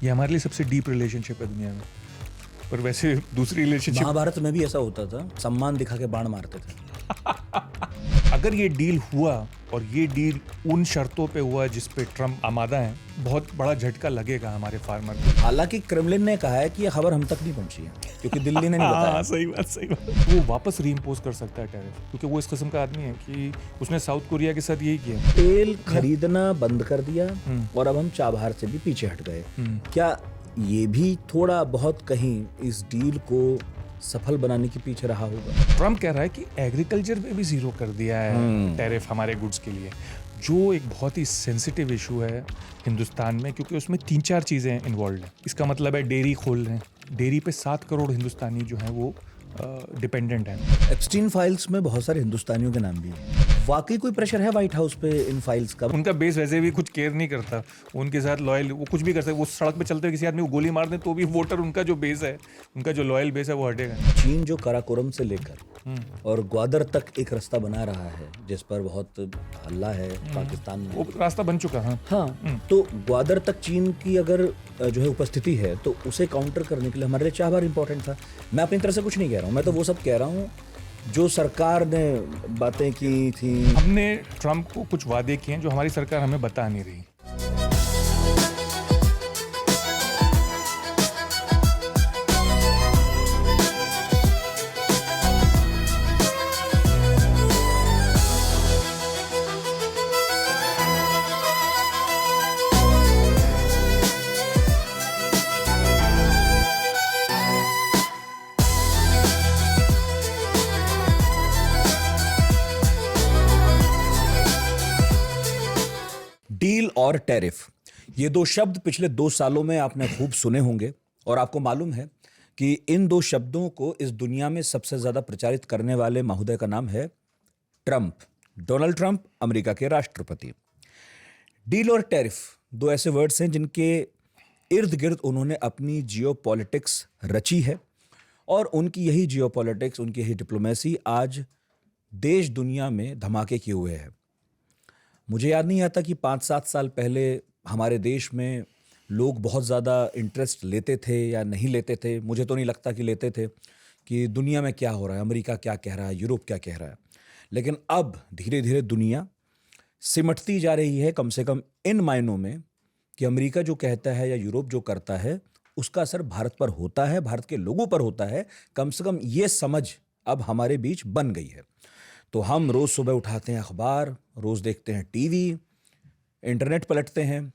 ये हमारे लिए सबसे डीप रिलेशनशिप है दुनिया में। पर वैसे दूसरी रिलेशनशिप, महाभारत में भी ऐसा होता था, सम्मान दिखा के बाण मारते थे। अगर ये डील हुआ और ये डील उन शर्तों पे हुआ जिस पे ट्रम्प आमादा है, बहुत बड़ा झटका लगेगा हमारे फार्मर को। हालांकि क्रेमलिन ने कहा है कि ये खबर हम तक नहीं पहुंची है, क्योंकि दिल्ली ने नहीं बताया। हाँ, सही बात। वो वापस रीइम्पोज कर सकता है टैरिफ, क्योंकि वो इस किस्म का आदमी है कि उसने साउथ कोरिया के साथ यही किया। तेल खरीदना बंद कर दिया और अब हम चाबहार से भी पीछे हट गए। क्या ये भी थोड़ा बहुत कहीं इस डील को सफल बनाने के पीछे रहा होगा? ट्रम्प कह रहा है कि एग्रीकल्चर पे भी जीरो कर दिया है टैरिफ हमारे गुड्स के लिए, जो एक बहुत ही सेंसिटिव इशू है हिंदुस्तान में, क्योंकि उसमें 3-4 चीज़ें इन्वॉल्व हैं। इसका मतलब है डेयरी खोल रहे हैं, डेयरी पे 7 करोड़ हिंदुस्तानी जो हैं वो डिपेंडेंट हैं। एप्स्टीन फाइल्स में बहुत सारे हिंदुस्तानियों के नाम भी हैं। वाकई कोई प्रेशर है व्हाइट हाउस पे इन फाइल्स का? उनका बेस वैसे भी कुछ केयर नहीं करता, उनके साथ लॉयल, वो कुछ भी कर सकते। वो सड़क पे चलते हुए किसी आदमी को गोली मार दे तो भी वोटर, उनका जो बेस है, उनका जो लॉयल बेस है, वो हटेगा। चीन जो काराकोरम से लेकर और ग्वादर तक एक रास्ता बना रहा है, जिस पर बहुत हल्ला है पाकिस्तान में। वो रास्ता बन चुका है। हाँ, तो ग्वादर तक चीन की अगर जो है उपस्थिति है, तो उसे काउंटर करने के लिए हमारे लिए चाबहार इंपॉर्टेंट था। मैं अपनी तरफ से कुछ नहीं कह रहा हूँ, मैं तो वो सब कह रहा हूँ जो सरकार ने बातें की थी। हमने ट्रम्प को कुछ वादे किए हैं जो हमारी सरकार हमें बता नहीं रही। डील और टैरिफ, ये दो शब्द पिछले 2 सालों में आपने खूब सुने होंगे, और आपको मालूम है कि इन दो शब्दों को इस दुनिया में सबसे ज्यादा प्रचारित करने वाले महोदय का नाम है ट्रंप, डोनाल्ड ट्रंप, अमेरिका के राष्ट्रपति। डील और टैरिफ दो ऐसे वर्ड्स हैं जिनके इर्द गिर्द उन्होंने अपनी जियोपॉलिटिक्स रची है, और उनकी यही जियोपॉलिटिक्स, उनकी यही डिप्लोमेसी आज देश दुनिया में धमाके किए हुए है। मुझे याद नहीं आता कि 5-7 साल पहले हमारे देश में लोग बहुत ज़्यादा इंटरेस्ट लेते थे या नहीं लेते थे। मुझे तो नहीं लगता कि लेते थे कि दुनिया में क्या हो रहा है, अमेरिका क्या कह रहा है, यूरोप क्या कह रहा है। लेकिन अब धीरे धीरे दुनिया सिमटती जा रही है, कम से कम इन मायनों में कि अमेरिका जो कहता है या यूरोप जो करता है, उसका असर भारत पर होता है, भारत के लोगों पर होता है। कम से कम ये समझ अब हमारे बीच बन गई है। तो हम रोज़ सुबह उठाते हैं अखबार, रोज़ देखते हैं टीवी, इंटरनेट पलटते हैं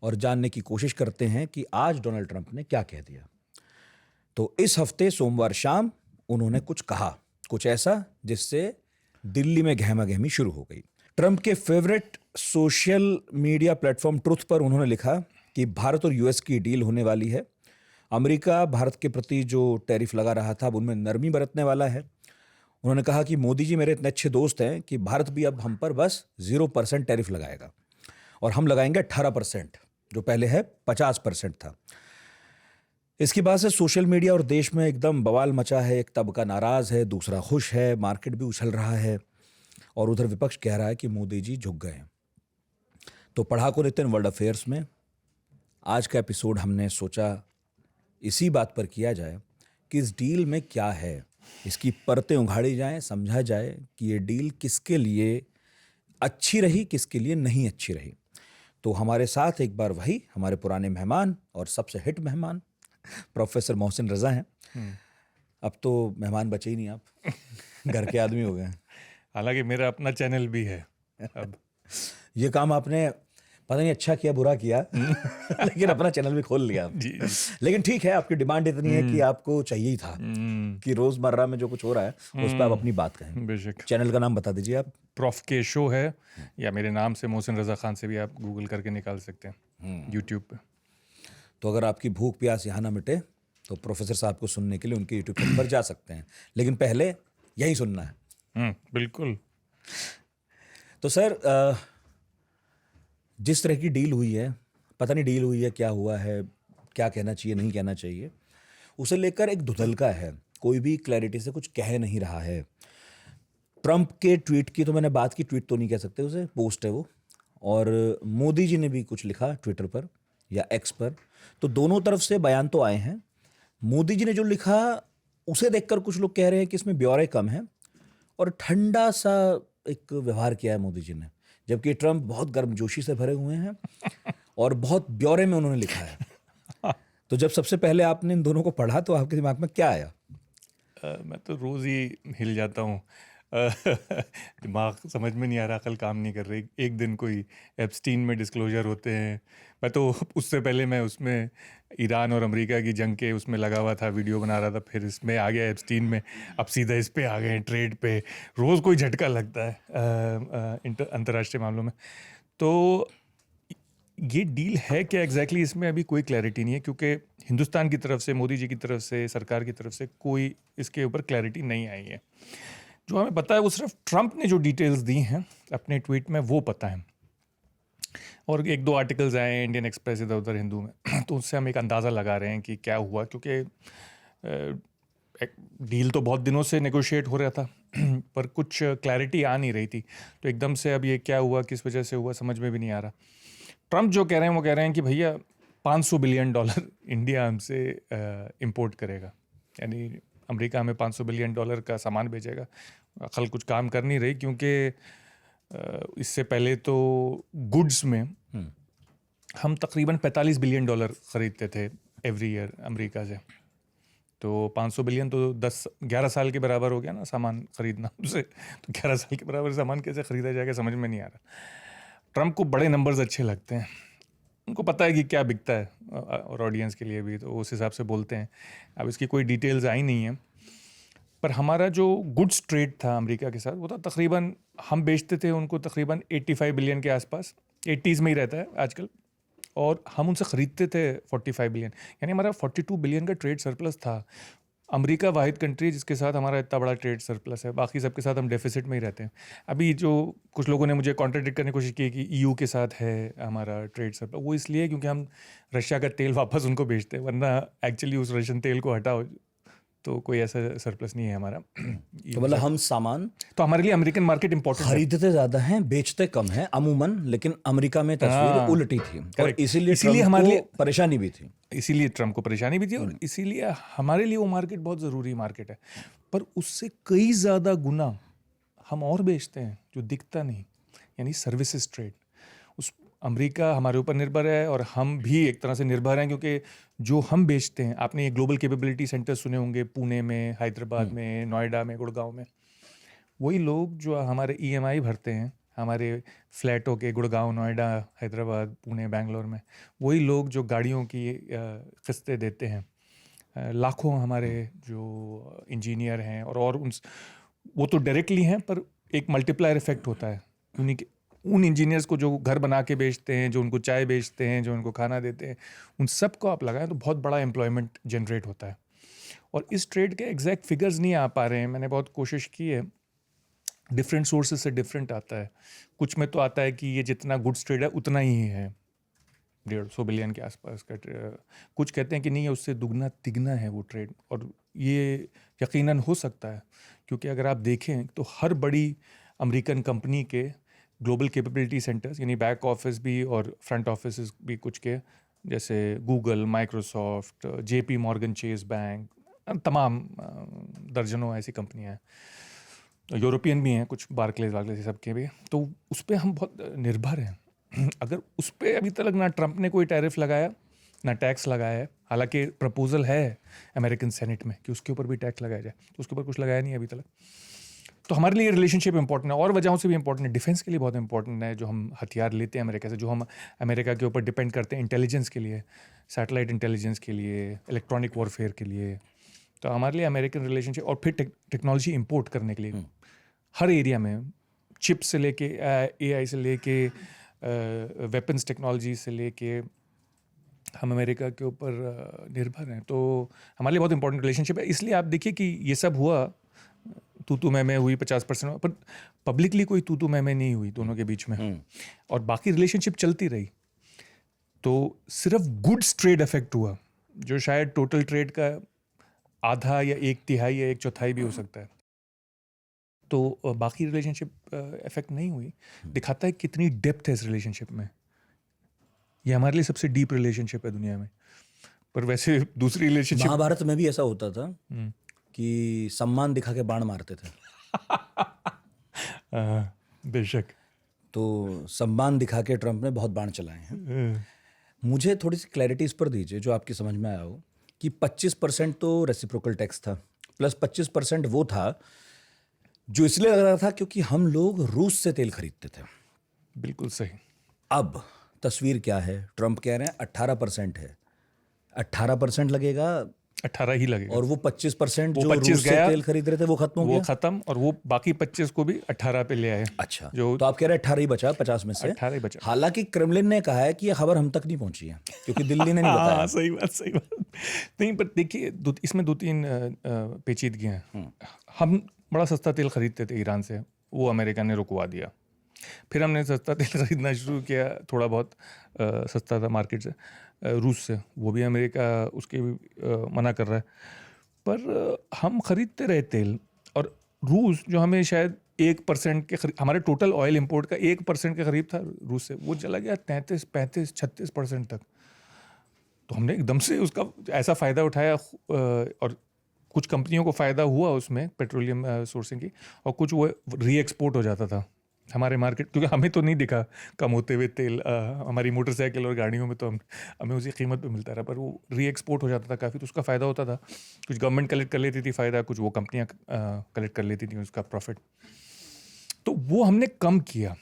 और जानने की कोशिश करते हैं कि आज डोनाल्ड ट्रंप ने क्या कह दिया। तो इस हफ्ते सोमवार शाम उन्होंने कुछ कहा, कुछ ऐसा जिससे दिल्ली में गहमागहमी शुरू हो गई। ट्रंप के favourite social media platform truth पर उन्होंने लिखा कि भारत और यूएस की डील होने वाली है। अमेरिका भारत के प्रति जो टैरिफ लगा रहा था, अब उनमें नरमी बरतने वाला है। उन्होंने कहा कि मोदी जी मेरे इतने अच्छे दोस्त हैं कि भारत भी अब हम पर बस 0% टैरिफ लगाएगा, और हम लगाएंगे 18%, जो पहले है 50% था। इसके बाद से सोशल मीडिया और देश में एकदम बवाल मचा है। एक तबका नाराज है, दूसरा खुश है, मार्केट भी उछल रहा है, और उधर विपक्ष कह रहा है कि मोदी जी झुक गए। तो पढ़ाकू नितिन वर्ल्ड अफेयर्स में आज का एपिसोड हमने सोचा इसी बात पर किया जाए कि इस डील में क्या है, इसकी परतें उघाड़ी जाएं, समझा जाए कि ये डील किसके लिए अच्छी रही, किसके लिए नहीं अच्छी रही। तो हमारे साथ एक बार वही हमारे पुराने मेहमान और सबसे हिट मेहमान प्रोफेसर मोहसिन रजा हैं। अब तो मेहमान बचे ही नहीं, आप घर के आदमी हो गए हैं। हालांकि मेरा अपना चैनल भी है अब। ये काम आपने पता नहीं अच्छा किया बुरा किया लेकिन अपना चैनल भी खोल लिया जी। लेकिन ठीक है, आपकी डिमांड इतनी है कि आपको चाहिए ही था कि रोजमर्रा में जो कुछ हो रहा है उस पर आप अपनी बात कहें। बेशक। चैनल का नाम बता दीजिए आप। प्रॉफ के शो है, या मेरे नाम से मोहसिन रजा खान से भी आप गूगल करके निकाल सकते हैं यूट्यूब पे। तो अगर आपकी भूख प्यास यहाँ ना मिटे तो प्रोफेसर साहब को सुनने के लिए उनके यूट्यूब चैनल पर जा सकते हैं, लेकिन पहले यही सुनना है। बिल्कुल। तो सर, जिस तरह की डील हुई है, पता नहीं डील हुई है क्या हुआ है, क्या कहना चाहिए नहीं कहना चाहिए, उसे लेकर एक धुंधलका है। कोई भी क्लैरिटी से कुछ कह नहीं रहा है। ट्रंप के ट्वीट की तो मैंने बात की, ट्वीट तो नहीं कह सकते उसे, पोस्ट है वो। और मोदी जी ने भी कुछ लिखा ट्विटर पर या एक्स पर, तो दोनों तरफ से बयान तो आए हैं। मोदी जी ने जो लिखा उसे देखकर कुछ लोग कह रहे हैं कि इसमें ब्यौरे कम है और ठंडा सा एक व्यवहार किया है मोदी जी ने, जबकि ट्रंप बहुत गर्मजोशी से भरे हुए हैं और बहुत ब्यौरे में उन्होंने लिखा है। तो जब सबसे पहले आपने इन दोनों को पढ़ा तो आपके दिमाग में क्या आया? मैं तो रोज़ ही हिल जाता हूँ। दिमाग समझ में नहीं आ रहा, अकल काम नहीं कर रही। एक दिन कोई एप्स्टीन में डिस्क्लोजर होते हैं, मैं तो उससे पहले मैं उसमें ईरान और अमेरिका की जंग के उसमें लगा हुआ था, वीडियो बना रहा था, फिर इसमें आ गया एप्स्टीन में, अब सीधा इस पे आ गए हैं, ट्रेड पे। रोज़ कोई झटका लगता है अंतर्राष्ट्रीय मामलों में। तो ये डील है क्या एग्जैक्टली, इसमें अभी कोई क्लैरिटी नहीं है, क्योंकि हिंदुस्तान की तरफ से, मोदी जी की तरफ से, सरकार की तरफ से कोई इसके ऊपर क्लैरिटी नहीं आई है। जो हमें पता है वो सिर्फ ट्रंप ने जो डिटेल्स दी हैं अपने ट्वीट में वो पता है, और एक दो आर्टिकल्स आए हैं इंडियन एक्सप्रेस इधर उधर हिंदू में तो उससे हम एक अंदाज़ा लगा रहे हैं कि क्या हुआ, क्योंकि डील तो बहुत दिनों से नेगोशिएट हो रहा था पर कुछ क्लैरिटी आ नहीं रही थी। तो एकदम से अब ये क्या हुआ, किस वजह से हुआ, समझ में भी नहीं आ रहा। ट्रंप जो कह रहे हैं वो कह रहे हैं कि भैया $500 बिलियन इंडिया हमसे इंपोर्ट करेगा, यानी अमेरिका हमें $500 बिलियन का सामान भेजेगा। अकल कुछ काम कर नहीं रही, क्योंकि इससे पहले तो गुड्स में हम तकरीबन $45 बिलियन ख़रीदते थे एवरी ईयर अमेरिका से। तो 500 बिलियन तो 11 साल के बराबर हो गया ना सामान खरीदना उनसे। तो 11 साल के बराबर सामान कैसे ख़रीदा जाएगा, समझ में नहीं आ रहा। ट्रंप को बड़े नंबर्स अच्छे लगते हैं, उनको पता है कि क्या बिकता है और ऑडियंस के लिए भी, तो उस हिसाब से बोलते हैं। अब इसकी कोई डिटेल्स आई नहीं है, पर हमारा जो गुड्स ट्रेड था अमेरिका के साथ वो था तकरीबन, हम बेचते थे उनको तकरीबन 85 बिलियन के आसपास, 80s में ही रहता है आजकल, और हम उनसे ख़रीदते थे 45 बिलियन, यानी हमारा 42 बिलियन का ट्रेड सरप्लस था। अमेरिका वाहिद कंट्री जिसके साथ हमारा इतना बड़ा ट्रेड सरप्लस है, बाकी सबके साथ हम डेफिसिट में ही रहते हैं। अभी जो कुछ लोगों ने मुझे कॉन्ट्रडिक्ट करने की कोशिश की कि ईयू के साथ है हमारा ट्रेड सरप्लस, वो इसलिए क्योंकि हम रशिया का तेल वापस उनको बेचते हैं, वरना एक्चुअली उस रशियन तेल को हटाओ तो कोई ऐसा सरप्लस नहीं है हमारा। तो मतलब हम सामान तो हमारे लिए अमेरिकन मार्केट इंपॉर्टेंट है। खरीदते ज्यादा हैं, बेचते कम हैं अमूमन, लेकिन अमेरिका में तस्वीर उल्टी थी और इसीलिए हमारे लिए परेशानी भी थी। इसीलिए ट्रंप को परेशानी भी थी और इसीलिए हमारे लिए वो मार्केट बहुत ज़रूरी मार्केट है, पर उससे कई ज़्यादा गुना हम और बेचते हैं जो दिखता नहीं, यानी सर्विसेज ट्रेड। उस अमेरिका हमारे ऊपर निर्भर है और हम भी एक तरह से निर्भर हैं, क्योंकि जो हम बेचते हैं, आपने ये ग्लोबल कैपेबिलिटी सेंटर सुने होंगे, पुणे में, हैदराबाद में, नोएडा में, गुड़गांव में। वही लोग जो हमारे EMI भरते हैं हमारे फ्लैटों के, गुड़गांव, नोएडा, हैदराबाद, पुणे, बेंगलोर में, वही लोग जो गाड़ियों की किस्तें देते हैं, लाखों हमारे जो इंजीनियर हैं और वो तो डायरेक्टली हैं, पर एक मल्टीप्लायर इफेक्ट होता है उन इंजीनियर्स को जो घर बना के बेचते हैं, जो उनको चाय बेचते हैं, जो उनको खाना देते हैं, उन सब को आप लगाएं तो बहुत बड़ा एम्प्लॉयमेंट जनरेट होता है। और इस ट्रेड के एग्जैक्ट फिगर्स नहीं आ पा रहे हैं, मैंने बहुत कोशिश की है, डिफरेंट सोर्सेज से डिफरेंट आता है। कुछ में तो आता है कि ये जितना गुड्स ट्रेड है उतना ही है, 150 बिलियन के आसपास का। कुछ कहते हैं कि नहीं, उससे दुगना तिगना है वो ट्रेड, और ये यकीनन हो सकता है, क्योंकि अगर आप देखें तो हर बड़ी अमेरिकन कंपनी के ग्लोबल कैपेबिलिटी सेंटर्स, यानी बैक ऑफिस भी और फ्रंट ऑफिस भी कुछ के, जैसे Google, Microsoft, JP Morgan Chase bank, तमाम दर्जनों ऐसी कंपनियां हैं, यूरोपियन भी हैं कुछ, बार्कलेज वार्कलेज सबके भी। तो उस पर हम बहुत निर्भर हैं। अगर उस पर अभी तक ना ट्रंप ने कोई टैरिफ लगाया ना टैक्स लगाया है, हालांकि प्रपोजल है अमेरिकन सेनेट में कि उसके ऊपर भी टैक्स लगाया जाए, तो उसके ऊपर कुछ लगाया नहीं अभी तक। तो हमारे लिए रिलेशनशिप इंपॉर्टेंट है, और वजहों से भी इंपॉर्टेंट है। डिफेंस के लिए बहुत इंपॉर्टेंट है, जो हम हथियार लेते हैं अमेरिका से, जो हम अमेरिका के ऊपर डिपेंड करते हैं इंटेलिजेंस के लिए, सैटेलाइट इंटेलिजेंस के लिए, इलेक्ट्रॉनिक वॉरफेयर के लिए। तो हमारे लिए अमेरिकन रिलेशनशिप, और फिर टेक्नोलॉजी इंपोर्ट करने के लिए हर एरिया में, चिप से लेके AI से लेके वेपन्स टेक्नोलॉजी से लेके, हम अमेरिका के ऊपर निर्भर हैं। तो हमारे लिए बहुत इंपॉर्टेंट रिलेशनशिप है। इसलिए आप देखिए कि ये सब हुआ, तू मैं हुई 50%, पर पब्लिकली कोई तू मैं नहीं हुई दोनों के बीच में, और बाकी रिलेशनशिप चलती रही। तो सिर्फ गुड्स ट्रेड इफेक्ट हुआ, जो शायद टोटल ट्रेड का आधा या 1/3 या 1/4 भी हो सकता है। तो बाकी रिलेशनशिप इफेक्ट नहीं हुई। दिखाता है कितनी डेप्थ है इस रिलेशनशिप में। ये हमारे लिए सबसे डीप रिलेशनशिप है दुनिया में। पर वैसे दूसरी रिलेशनशिप महाभारत में भी ऐसा होता था कि सम्मान दिखा के बाण मारते थे। बेशक। तो सम्मान दिखा के ट्रम्प ने बहुत बाण चलाए हैं। मुझे थोड़ी सी क्लैरिटी इस पर दीजिए जो आपकी समझ में आया हो कि 25% तो रेसिप्रोकल टैक्स था, प्लस 25% वो था जो इसलिए लग रहा था क्योंकि हम लोग रूस से तेल खरीदते थे। बिल्कुल सही। अब तस्वीर क्या है? ट्रम्प कह रहे हैं 18% है, 18% लगेगा 18 ही लगेगा। और वो 25% वो जो 25 रूस से गया, तेल खरीद रहे थे वो खत्म हो वो गया। खत्म, और वो बाकी 25 को भी 18 पे ले आए। अच्छा, जो तो आप कह रहे हैं 18 ही बचा 50 में से। 18 ही बचा। हालांकि क्रेमलिन ने कहा है कि ये खबर हम तक नहीं पहुंची है क्योंकि दिल्ली ने नहीं बताया। हाँ, सही बात, सही बात। नहीं, पर देखिए इसमें दो तीन पेचीदगियां हैं। हम बड़ा सस्ता तेल खरीदते थे ईरान से, वो अमेरिका ने रुकवा दिया। फिर हमने सस्ता तेल खरीदना शुरू किया, थोड़ा बहुत सस्ता था मार्केट से, रूस से, वो भी अमेरिका उसके भी मना कर रहा है। पर हम खरीदते रहे तेल, और रूस जो हमें शायद 1% के हमारे टोटल ऑयल इंपोर्ट का 1% के करीब था रूस से, वो चला गया 33, 35, 36% तक। तो हमने एकदम से उसका ऐसा फ़ायदा उठाया, और कुछ कंपनियों को फ़ायदा हुआ उसमें पेट्रोलियम सोर्सिंग की, और कुछ वो री एक्सपोर्ट हो जाता था हमारे मार्केट, क्योंकि हमें तो नहीं दिखा कम होते हुए तेल, हमारी मोटरसाइकिल और गाड़ियों में तो हमें उसी कीमत पे मिलता रहा, पर वो री एक्सपोर्ट हो जाता था काफ़ी, तो उसका फ़ायदा होता था। कुछ गवर्नमेंट कलेक्ट कर लेती थी फ़ायदा, कुछ वो कंपनियाँ कलेक्ट कर लेती थी उसका प्रॉफिट। तो वो हमने कम किया।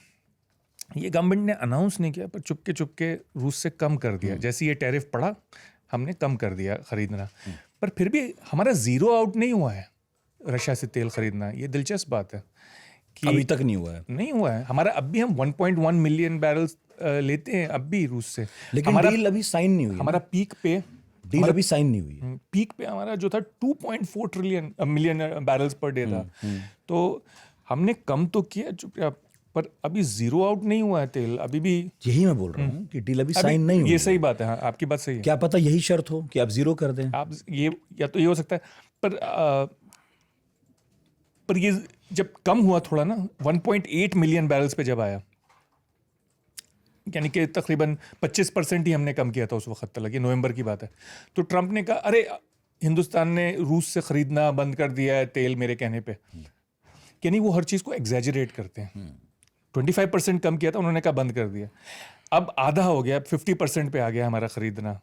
ये गवर्नमेंट ने अनाउंस नहीं किया, पर चुपके रूस से कम कर दिया। जैसे ये टैरिफ पड़ा, हमने कम कर दिया खरीदना। पर फिर भी हमारा ज़ीरो आउट नहीं हुआ है रशिया से तेल खरीदना। ये दिलचस्प बात है कि अभी तक नहीं हुआ है। नहीं हुआ है हमारा। अब भी हम 1.1 मिलियन बैरल्स लेते हैं अब भी रूस से। लेकिन हमारा डील अभी साइन नहीं हुई। हमारा पीक पे डील अभी साइन नहीं हुई। पीक पे हमारा जो था 2.4 मिलियन बैरल्स पर डे था। तो हमने कम तो किया चुपचाप, पर अभी ज़ीरो आउट नहीं हुआ है तेल अभी भी। यही मैं बोल रहा हूँ कि डील अभी साइन नहीं हुई। ये सही बात है, हाँ, आपकी बात सही है। क्या पता यही शर्त हो कि आप जीरो कर दें। आप ये, या तो ये हो सकता है, पर ये जब कम हुआ थोड़ा ना, 1.8 मिलियन बैरल्स पे जब आया, यानी कि तकरीबन 25% ही हमने कम किया था उस वक्त तक। ये नवंबर की बात है। तो ट्रंप ने कहा अरे हिंदुस्तान ने रूस से खरीदना बंद कर दिया है तेल मेरे कहने पे। यानी वो हर चीज़ को एग्जैजरेट करते हैं। 25% कम किया था, उन्होंने कहा बंद कर दिया। अब आधा हो गया, 50% पे आ गया हमारा खरीदना,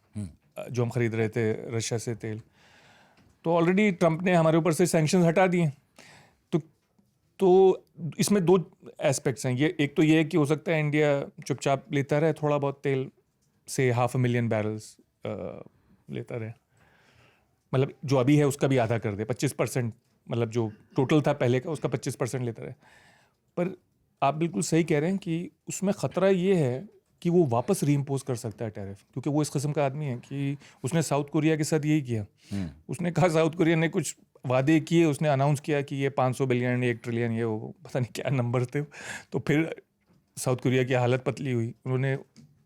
जो हम खरीद रहे थे रशिया से तेल। तो ऑलरेडी ट्रंप ने हमारे ऊपर से सैंक्शंस हटा दिए। तो इसमें दो एस्पेक्ट्स हैं। ये एक तो ये है कि हो सकता है इंडिया चुपचाप लेता रहे थोड़ा बहुत तेल, से 500,000 बैरल्स लेता रहे, मतलब जो अभी है उसका भी आधा कर दे, 25%, मतलब जो टोटल था पहले का उसका 25% लेता रहे। पर आप बिल्कुल सही कह रहे हैं कि उसमें ख़तरा ये है कि वो वापस रीइम्पोज कर सकता है टैरिफ, क्योंकि वो इस किस्म का आदमी है कि उसने साउथ कोरिया के साथ यही किया। उसने कहा, साउथ कोरिया ने कुछ वादे किए, उसने अनाउंस किया कि ये 500 बिलियन 1 ट्रिलियन, ये वो पता नहीं क्या नंबर थे। तो फिर साउथ कोरिया की हालत पतली हुई, उन्होंने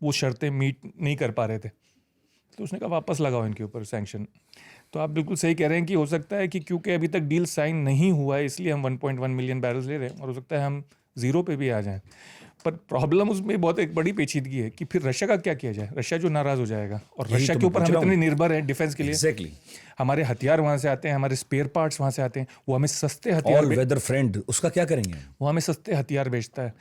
वो शर्तें मीट नहीं कर पा रहे थे, तो उसने कहा वापस लगाओ इनके ऊपर सैंक्शन। तो आप बिल्कुल सही कह रहे हैं कि हो सकता है कि क्योंकि अभी तक डील साइन नहीं हुआ है इसलिए हम 1.1 मिलियन बैरल्स ले रहे हैं, और हो सकता है हम ज़ीरो पे भी आ जाएं। पर प्रॉब्लम उसमें बहुत एक बड़ी पेचीदगी है कि फिर रशिया का क्या किया जाए। रशिया जो नाराज़ हो जाएगा, और रशिया के ऊपर हम इतने निर्भर हैं डिफेंस के लिए। Exactly. हमारे हथियार वहाँ से आते हैं, हमारे स्पेयर पार्ट्स वहाँ से आते हैं, वो हमें सस्ते हथियार, और वेदर फ्रेंड, उसका क्या करेंगे? वो हमें सस्ते हथियार बेचता है।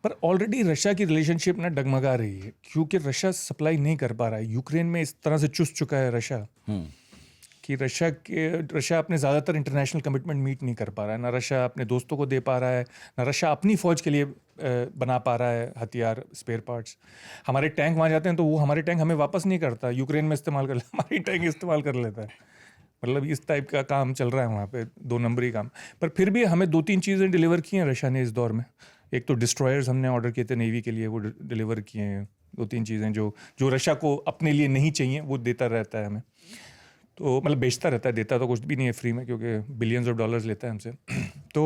पर ऑलरेडी रशिया की रिलेशनशिप ना डगमगा रही है, क्योंकि रशिया सप्लाई नहीं कर पा रहा है। यूक्रेन में इस तरह से चुस चुका है रशिया कि रशिया अपने ज़्यादातर इंटरनेशनल कमिटमेंट मीट नहीं कर पा रहा है। ना रशिया अपने दोस्तों को दे पा रहा है, ना रशिया अपनी फ़ौज के लिए बना पा रहा है हथियार, स्पेयर पार्ट्स। हमारे टैंक वहाँ जाते हैं तो वो हमारे टैंक हमें वापस नहीं करता, यूक्रेन में इस्तेमाल कर लेता, हमारी टैंक इस्तेमाल कर लेता है। मतलब इस टाइप का काम चल रहा है वहाँ पे, 2 नंबरी काम। पर फिर भी हमें 2-3 चीज़ें डिलीवर की हैं रशिया ने इस दौर में। एक तो डिस्ट्रॉयर्स हमने ऑर्डर किए थे नेवी के लिए, वो डिलीवर किए हैं। 2-3 चीज़ें जो रशिया को अपने लिए नहीं चाहिए वो देता रहता है हमें, तो मतलब बेचता रहता है, देता तो कुछ भी नहीं है फ्री में, क्योंकि बिलियंस ऑफ डॉलर्स लेता है हमसे। तो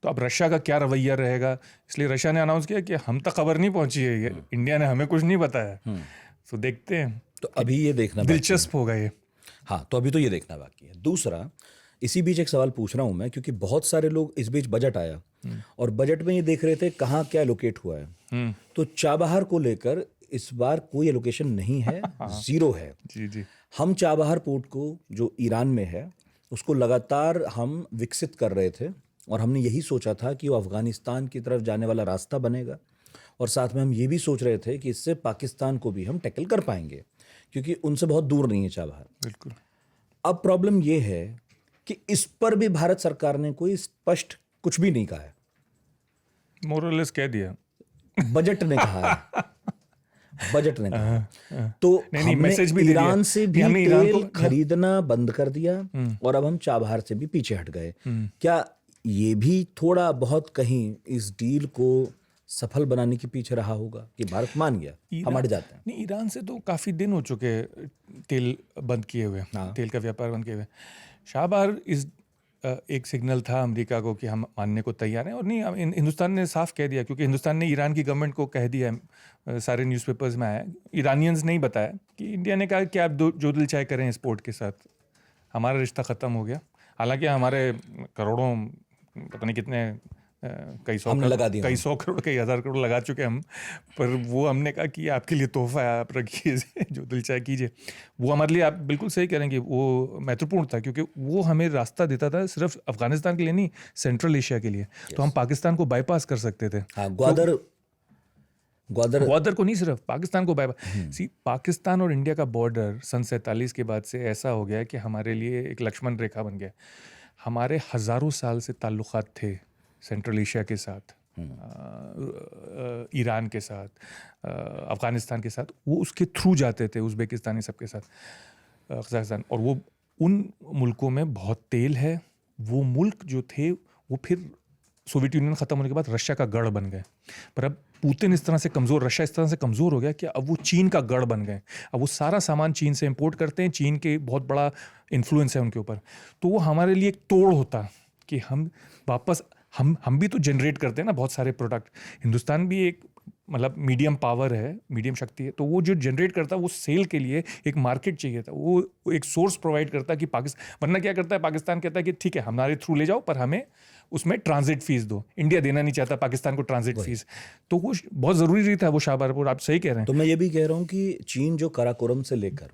अब रशिया का क्या रवैया रहेगा, इसलिए रशिया ने अनाउंस किया कि हम तक खबर नहीं पहुंची है, ये इंडिया ने हमें कुछ नहीं बताया। तो देखते हैं, तो अभी ये देखना दिलचस्प होगा ये। हाँ, तो अभी तो ये देखना बाकी है। दूसरा, इसी बीच एक सवाल पूछ रहा हूँ मैं, क्योंकि बहुत सारे लोग, इस बीच बजट आया और बजट में ये देख रहे थे कहाँ क्या एलोकेट हुआ है। तो चाबहार को लेकर इस बार कोई एलोकेशन नहीं है, जीरो है। जी जी हम चाबहार पोर्ट को जो ईरान में है उसको लगातार हम विकसित कर रहे थे और हमने यही सोचा था कि वो अफगानिस्तान की तरफ जाने वाला रास्ता बनेगा और साथ में हम ये भी सोच रहे थे कि इससे पाकिस्तान को भी हम टैकल कर पाएंगे क्योंकि उनसे बहुत दूर नहीं है चाबहार। बिल्कुल। अब प्रॉब्लम ये है कि इस पर भी भारत सरकार ने कोई स्पष्ट कुछ भी नहीं कहा है। मोरलेस कह दिया। बजट ने कहा है, बजट ने कहा। तो नहीं, हमने मैसेज भी दे दिया। ईरान से भी हमने ईरान तेल को खरीदना बंद कर दिया और अब हम चाबहार से भी पीछे हट गए। क्या ये भी थोड़ा बहुत कहीं इस डील को सफल बनाने के पीछे रहा होगा कि भारत मान गया हम हट जाते हैं? नहीं, ईरान से तो काफी दिन हो चुके तेल बंद किए हुए, तेल का व्यापार बंद किए हुए। शाहबार इस एक सिग्नल था अमेरिका को कि हम मानने को तैयार हैं। और नहीं, हिंदुस्तान ने साफ कह दिया, क्योंकि हिंदुस्तान ने ईरान की गवर्नमेंट को कह दिया, सारे न्यूज़पेपर्स में आया, ईरानियंस नहीं बताया कि इंडिया ने कहा कि आप जो दिल चाहे करें इस पोर्ट के साथ, हमारा रिश्ता ख़त्म हो गया। हालांकि हमारे करोड़ों, पता नहीं कितने, कई सौ करोड़ कई हज़ार करोड़ लगा चुके हम, पर वो हमने कहा कि आपके लिए तोहफा है, आप रखिए, जो दिल चाहे कीजिए। वो हमारे लिए, आप बिल्कुल सही करेंगे, वो महत्वपूर्ण था क्योंकि वो हमें रास्ता देता था सिर्फ अफगानिस्तान के लिए नहीं, सेंट्रल एशिया के लिए। तो हम पाकिस्तान को बाईपास कर सकते थे। ग्वादर को नहीं, सिर्फ पाकिस्तान को बाईपास। पाकिस्तान और इंडिया का बॉर्डर सन 47 के बाद से ऐसा हो गया कि हमारे लिए एक लक्ष्मण रेखा बन गया। हमारे हज़ारों साल से ताल्लुकात थे सेंट्रल एशिया के साथ, ईरान के साथ, अफ़गानिस्तान के साथ, वो उसके थ्रू जाते थे, उज़्बेकिस्तान सबके साथ, कज़ाकिस्तान। और वो उन मुल्कों में बहुत तेल है। वो मुल्क जो थे वो फिर सोवियत यूनियन ख़त्म होने के बाद रशिया का गढ़ बन गए। पर अब पुतिन इस तरह से कमज़ोर, रशिया इस तरह से कमज़ोर हो गया कि अब वो चीन का गढ़ बन गए। अब वो सारा सामान चीन से इंपोर्ट करते हैं, चीन के बहुत बड़ा इन्फ्लुएंस है उनके ऊपर। तो वो हमारे लिए एक तोड़ होता कि हम वापस, हम भी तो जनरेट करते हैं ना बहुत सारे प्रोडक्ट। हिंदुस्तान भी एक, मतलब मीडियम पावर है, मीडियम शक्ति है, तो वो जो जनरेट करता, वो सेल के लिए एक मार्केट चाहिए था, वो एक सोर्स प्रोवाइड करता कि पाकिस्तान, वरना क्या करता है, पाकिस्तान कहता है कि ठीक है हमारे थ्रू ले जाओ पर हमें उसमें ट्रांजिट फीस दो। इंडिया देना नहीं चाहता पाकिस्तान को ट्रांजिट फीस, तो वो बहुत ज़रूरी था वो शाहबार। आप सही कह रहे हैं। तो मैं ये भी कह रहा हूँ कि चीन जो काराकोरम से लेकर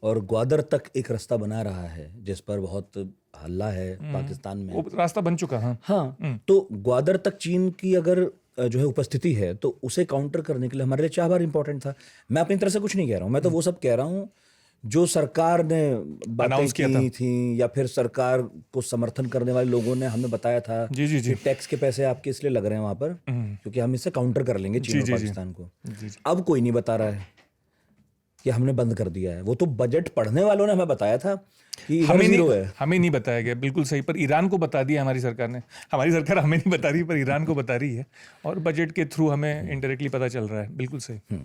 और ग्वादर तक एक रास्ता बना रहा है, जिस पर बहुत हल्ला है पाकिस्तान में, वो रास्ता बन चुका है। हाँ, तो ग्वादर तक चीन की अगर जो है उपस्थिति है, तो उसे काउंटर करने के लिए हमारे लिए चाबहार इंपॉर्टेंट था। मैं अपनी तरफ से कुछ नहीं कह रहा हूँ, मैं तो वो सब कह रहा हूँ जो सरकार ने बातें की थी या फिर सरकार को समर्थन करने वाले लोगों ने हमें बताया था कि टैक्स के पैसे आपके इसलिए लग रहे हैं वहां पर क्योंकि हम इससे काउंटर कर लेंगे चीन और पाकिस्तान को। अब कोई नहीं बता रहा है कि हमने बंद कर दिया है। वो तो बजट पढ़ने वालों ने हमें बताया था कि हमें नहीं बताया गया। बिल्कुल सही, पर ईरान को बता दिया हमारी सरकार ने। हमारी सरकार हमें नहीं बता रही पर ईरान को बता रही है, और बजट के थ्रू हमें इनडायरेक्टली पता चल रहा है। बिल्कुल सही।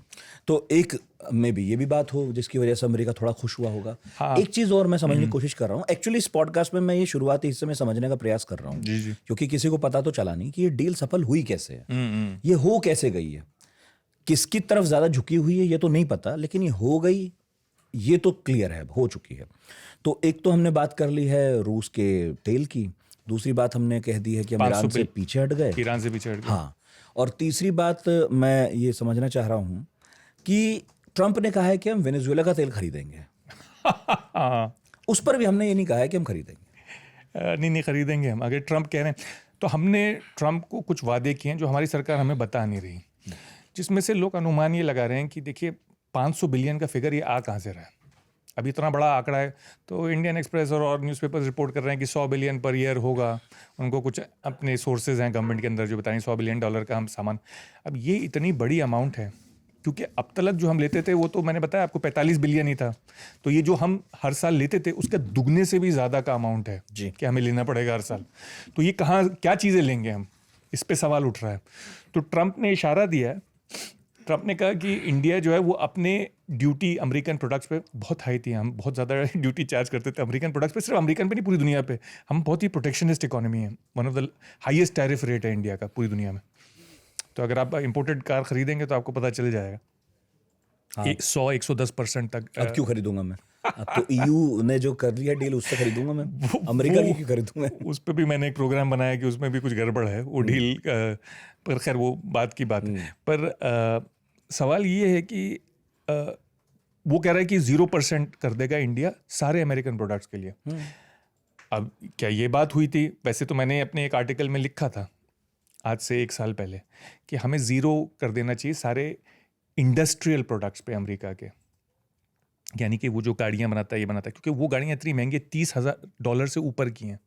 तो एक में भी ये भी बात हो जिसकी वजह से अमेरिका थोड़ा खुश हुआ होगा। एक चीज और मैं समझने की कोशिश कर रहा हूँ, एक्चुअली इस पॉडकास्ट में मैं ये शुरुआती हिस्से में समझने का प्रयास कर रहा हूँ, क्योंकि किसी को पता तो चला नहीं कि ये डील सफल हुई कैसे है, ये हो कैसे गई है, किसकी तरफ ज्यादा झुकी हुई है ये तो नहीं पता, लेकिन ये हो गई ये तो क्लियर है, हो चुकी है। तो एक तो हमने बात कर ली है रूस के तेल की, दूसरी बात हमने कह दी है कि हम ईरान से पीछे हट गए, ईरान से पीछे हट गए। हाँ, और तीसरी बात मैं ये समझना चाह रहा हूँ कि ट्रंप ने कहा है कि हम वेनेजुएला का तेल खरीदेंगे। उस पर भी हमने ये नहीं कहा है कि हम खरीदेंगे। नहीं खरीदेंगे हम। अगर ट्रंप कह रहे हैं तो हमने ट्रंप को कुछ वादे किए हैं जो हमारी सरकार हमें बता नहीं रही, जिसमें से लोग अनुमान ये लगा रहे हैं कि देखिए 500 बिलियन का फिगर ये आ कहाँ से रहा है। अभी इतना बड़ा आंकड़ा है, तो इंडियन एक्सप्रेस और न्यूज़पेपर्स रिपोर्ट कर रहे हैं कि 100 बिलियन पर ईयर होगा। उनको कुछ अपने सोर्सेज हैं गवर्नमेंट के अंदर जो बताएं $100 बिलियन का हम सामान। अब ये इतनी बड़ी अमाउंट है क्योंकि अब तक जो हम लेते थे वो तो मैंने बताया आपको 45 बिलियन ही था, तो ये जो हम हर साल लेते थे उसके दुगने से भी ज़्यादा का अमाउंट है जी कि हमें लेना पड़ेगा हर साल। तो ये कहाँ, क्या चीज़ें लेंगे हम, इस पर सवाल उठ रहा है। तो ट्रंप ने इशारा दिया है, ट्रंप ने कहा कि इंडिया जो है वो अपने ड्यूटी अमेरिकन प्रोडक्ट्स पे बहुत हाई थी, हम बहुत ज़्यादा ड्यूटी चार्ज करते थे अमेरिकन प्रोडक्ट्स पे, सिर्फ अमेरिकन पे नहीं पूरी दुनिया पे। हम बहुत ही प्रोटेक्शनिस्ट इकोनॉमी है, one of the highest tariff rate है इंडिया का पूरी दुनिया में। तो अगर आप इंपोर्टेड कार खरीदेंगे तो आपको पता चल जाएगा। हाँ। 100-110% तक। अब क्यों खरीदूंगा मैं? अब तो EU ने जो कर लिया डील उससे खरीदूंगा मैं, अमेरिका की क्यों खरीदूंगा? उस पर भी मैंने एक प्रोग्राम बनाया कि उसमें भी कुछ गड़बड़ है वो डील, पर खैर वो बात की बात है। पर सवाल ये है कि वो कह रहा है कि 0% कर देगा इंडिया सारे अमेरिकन प्रोडक्ट्स के लिए। अब क्या ये बात हुई थी? वैसे तो मैंने अपने एक आर्टिकल में लिखा था आज से 1 साल पहले कि हमें 0 कर देना चाहिए सारे इंडस्ट्रियल प्रोडक्ट्स पे अमेरिका के, यानी कि वो जो गाड़ियाँ बनाता है ये बनाता है, क्योंकि वो गाड़ियाँ इतनी महंगी $30,000 से ऊपर की हैं।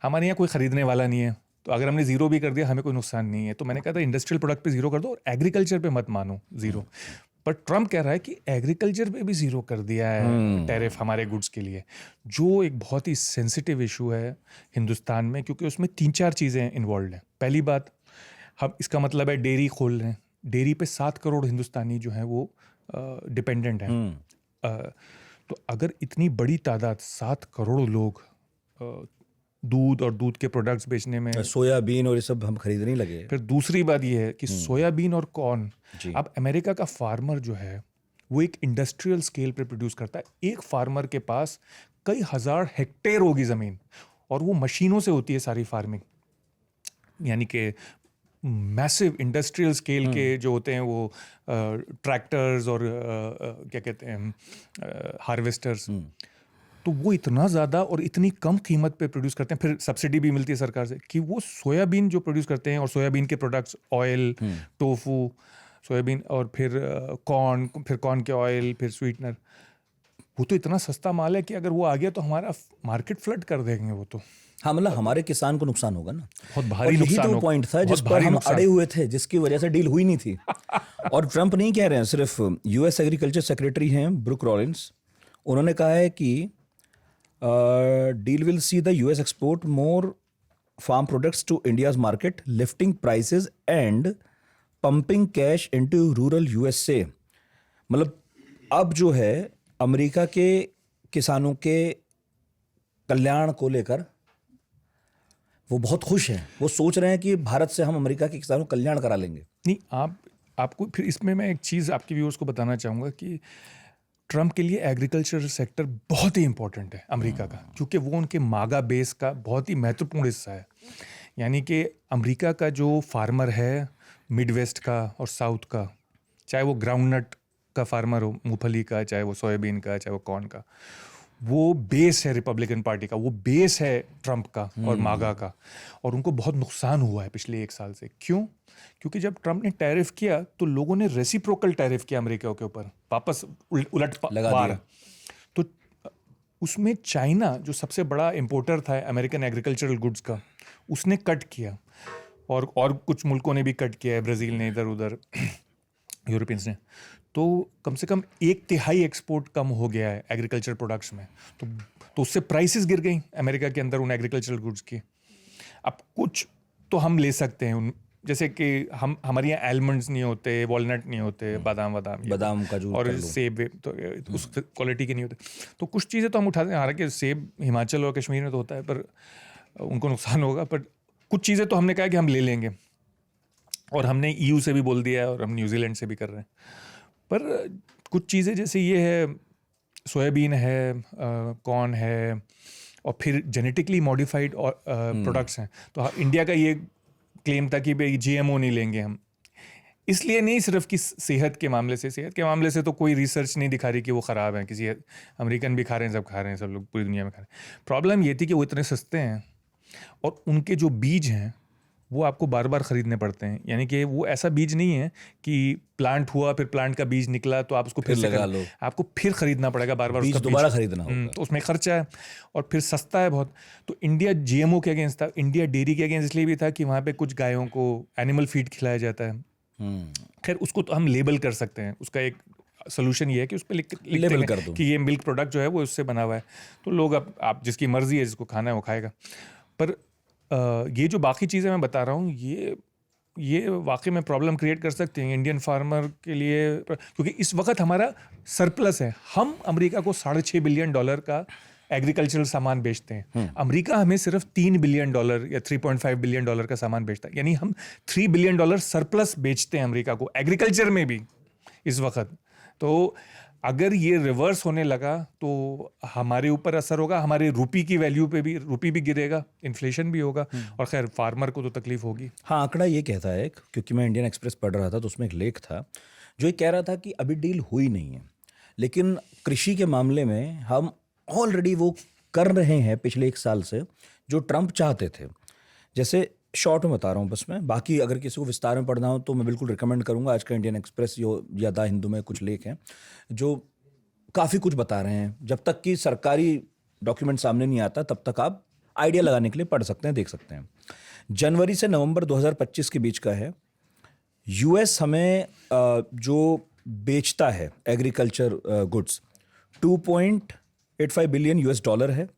हमारे यहाँ कोई ख़रीदने वाला नहीं है, तो अगर हमने 0 भी कर दिया हमें कोई नुकसान नहीं है। तो मैंने कहा था इंडस्ट्रियल प्रोडक्ट पे 0 कर दो और एग्रीकल्चर पे मत मानो 0। पर ट्रम्प कह रहा है कि एग्रीकल्चर पे भी 0 कर दिया है टैरिफ हमारे गुड्स के लिए, जो एक बहुत ही सेंसिटिव इशू है हिंदुस्तान में, क्योंकि उसमें 3-4 चीज़ें इन्वॉल्व हैं। पहली बात, हम इसका मतलब है डेयरी खोल रहे हैं। डेयरी पे 7 करोड़ हिंदुस्तानी जो हैं वो डिपेंडेंट हैं। तो अगर इतनी बड़ी तादाद 7 करोड़ लोग दूध और दूध के प्रोडक्ट्स बेचने में, सोयाबीन और ये सब हम खरीदने लगे। फिर दूसरी बात ये है कि सोयाबीन और कॉर्न, अब अमेरिका का फार्मर जो है वो एक इंडस्ट्रियल स्केल पे प्रोड्यूस करता है। एक फार्मर के पास कई हजार हेक्टेयर होगी ज़मीन और वो मशीनों से होती है सारी फार्मिंग, यानी कि मैसिव इंडस्ट्रियल स्केल के जो होते हैं वो ट्रैक्टर्स और क्या कहते हैं हार्वेस्टर्स, तो वो इतना ज़्यादा और इतनी कम कीमत पे प्रोड्यूस करते हैं। फिर सब्सिडी भी मिलती है सरकार से कि वो सोयाबीन जो प्रोड्यूस करते हैं और सोयाबीन के प्रोडक्ट्स, ऑयल, टोफू, सोयाबीन और फिर कॉर्न के ऑयल, फिर स्वीटनर, वो तो इतना सस्ता माल है कि अगर वो आ गया तो हमारा मार्केट फ्लड कर देंगे वो तो। हाँ, मतलब हमारे किसान को नुकसान होगा ना, बहुत भारी नुकसान। यही तो पॉइंट था जिस पर हम अड़े हुए थे, जिसकी वजह से डील हुई नहीं थी। और ट्रंप नहीं कह रहे हैं, सिर्फ यूएस एग्रीकल्चर सेक्रेटरी हैं ब्रुक रॉलिंस, उन्होंने कहा है कि deal will see the US export more farm products to India's market, lifting prices and pumping cash into rural USA। मतलब अब जो है अमेरिका के किसानों के कल्याण को लेकर वो बहुत खुश हैं। वो सोच रहे हैं कि भारत से हम अमेरिका के किसानों का कल्याण करा लेंगे। नहीं, आपको फिर इसमें मैं एक चीज़ आपके व्यूअर्स को बताना चाहूँगा कि ट्रंप के लिए एग्रीकल्चर सेक्टर बहुत ही इंपॉर्टेंट है अमेरिका का, क्योंकि वो उनके मागा बेस का बहुत ही महत्वपूर्ण हिस्सा है। यानी कि अमेरिका का जो फार्मर है मिड वेस्ट का और साउथ का, चाहे वो ग्राउंडनट का फार्मर हो, मूंगफली का, चाहे वो सोयाबीन का, चाहे वो कॉर्न का, वो बेस है रिपब्लिकन पार्टी का, वो बेस है ट्रंप का और मागा का। और उनको बहुत नुकसान हुआ है पिछले 1 साल से। क्यों? क्योंकि जब ट्रंप ने टैरिफ किया तो लोगों ने रेसिप्रोकल टैरिफ किया अमेरिका के ऊपर, वापस उलट वार। तो उसमें चाइना जो सबसे बड़ा इंपोर्टर था अमेरिकन एग्रीकल्चरल गुड्स का, उसने कट किया, और कुछ मुल्कों ने भी कट किया है, ब्राज़ील ने, इधर उधर यूरोपियंस ने। तो कम से कम 1/3 एक्सपोर्ट कम हो गया है एग्रीकल्चर प्रोडक्ट्स में। तो उससे प्राइसेस गिर गई अमेरिका के अंदर उन एग्रीकल्चरल गुड्स की। अब कुछ तो हम ले सकते हैं, जैसे कि हमारे यहाँ आलमंड्स नहीं होते, वॉलनट नहीं होते, बादाम काजू और सेब तो उस क्वालिटी के नहीं होते। तो कुछ चीज़ें तो हम उठाते हैं, हालांकि सेब हिमाचल और कश्मीर में तो होता है, पर उनको नुकसान होगा। पर कुछ चीज़ें तो हमने कहा कि हम ले लेंगे, और हमने EU से भी बोल दिया है और हम न्यूजीलैंड से भी कर रहे हैं। पर कुछ चीज़ें जैसे ये है, सोयाबीन है, कॉर्न है, और फिर जेनेटिकली मॉडिफाइड प्रोडक्ट्स हैं। तो इंडिया का ये क्लेम था कि भाई GMO नहीं लेंगे हम, इसलिए नहीं सिर्फ कि सेहत के मामले से तो कोई रिसर्च नहीं दिखा रही कि वो ख़राब है। किसी अमेरिकन भी खा रहे हैं, सब खा रहे हैं, सब लोग पूरी दुनिया में खा रहे हैं। प्रॉब्लम ये थी कि वो इतने सस्ते हैं और उनके जो बीज हैं वो आपको बार बार ख़रीदने पड़ते हैं। यानी कि वो ऐसा बीज नहीं है कि प्लांट हुआ, फिर प्लांट का बीज निकला तो आप उसको फिर लगा लो, आपको फिर ख़रीदना पड़ेगा बार बार, बीज दोबारा खरीदना होगा। तो उसमें खर्चा है और फिर सस्ता है बहुत। तो इंडिया GMO के अगेंस्ट था, इंडिया डेयरी के अगेंस्ट इसलिए भी था कि वहाँ पे कुछ गायों को एनिमल फीड खिलाया जाता है। खैर उसको तो हम लेबल कर सकते हैं, उसका एक सोल्यूशन ये है कि उस पर लेबल कर दो कि ये मिल्क प्रोडक्ट जो है वो उससे बना हुआ है, तो लोग अब आप जिसकी मर्जी है, जिसको खाना है वो खाएगा। पर ये जो बाकी चीज़ें मैं बता रहा हूँ, ये वाकई में प्रॉब्लम क्रिएट कर सकती हैं इंडियन फार्मर के लिए, क्योंकि इस वक्त हमारा सरप्लस है। हम अमेरिका को $6.5 बिलियन का एग्रीकल्चरल सामान बेचते हैं, अमेरिका हमें सिर्फ $3 बिलियन या $3.5 बिलियन का सामान बेचता है। यानी हम $3 बिलियन सरप्लस बेचते हैं अमेरिका को एग्रीकल्चर में भी इस वक्त। तो अगर ये रिवर्स होने लगा तो हमारे ऊपर असर होगा, हमारे रुपये की वैल्यू पे भी, रुपये भी गिरेगा, इन्फ्लेशन भी होगा, और खैर फार्मर को तो तकलीफ होगी। हाँ, आंकड़ा ये कहता है, क्योंकि मैं इंडियन एक्सप्रेस पढ़ रहा था तो उसमें एक लेख था जो ये कह रहा था कि अभी डील हुई नहीं है, लेकिन कृषि के मामले में हम ऑलरेडी वो कर रहे हैं पिछले 1 साल से जो ट्रंप चाहते थे। जैसे शॉर्ट में बता रहा हूँ बस मैं, बाकी अगर किसी को विस्तार में पढ़ना हो तो मैं बिल्कुल रिकमेंड करूँगा। आज का इंडियन एक्सप्रेस या द हिंदू में कुछ लेख हैं जो काफ़ी कुछ बता रहे हैं। जब तक कि सरकारी डॉक्यूमेंट सामने नहीं आता तब तक आप आइडिया लगाने के लिए पढ़ सकते हैं, देख सकते हैं। जनवरी से नवंबर 2025 के बीच का है। यूएस हमें जो बेचता है agriculture goods 2.85 billion US dollar है।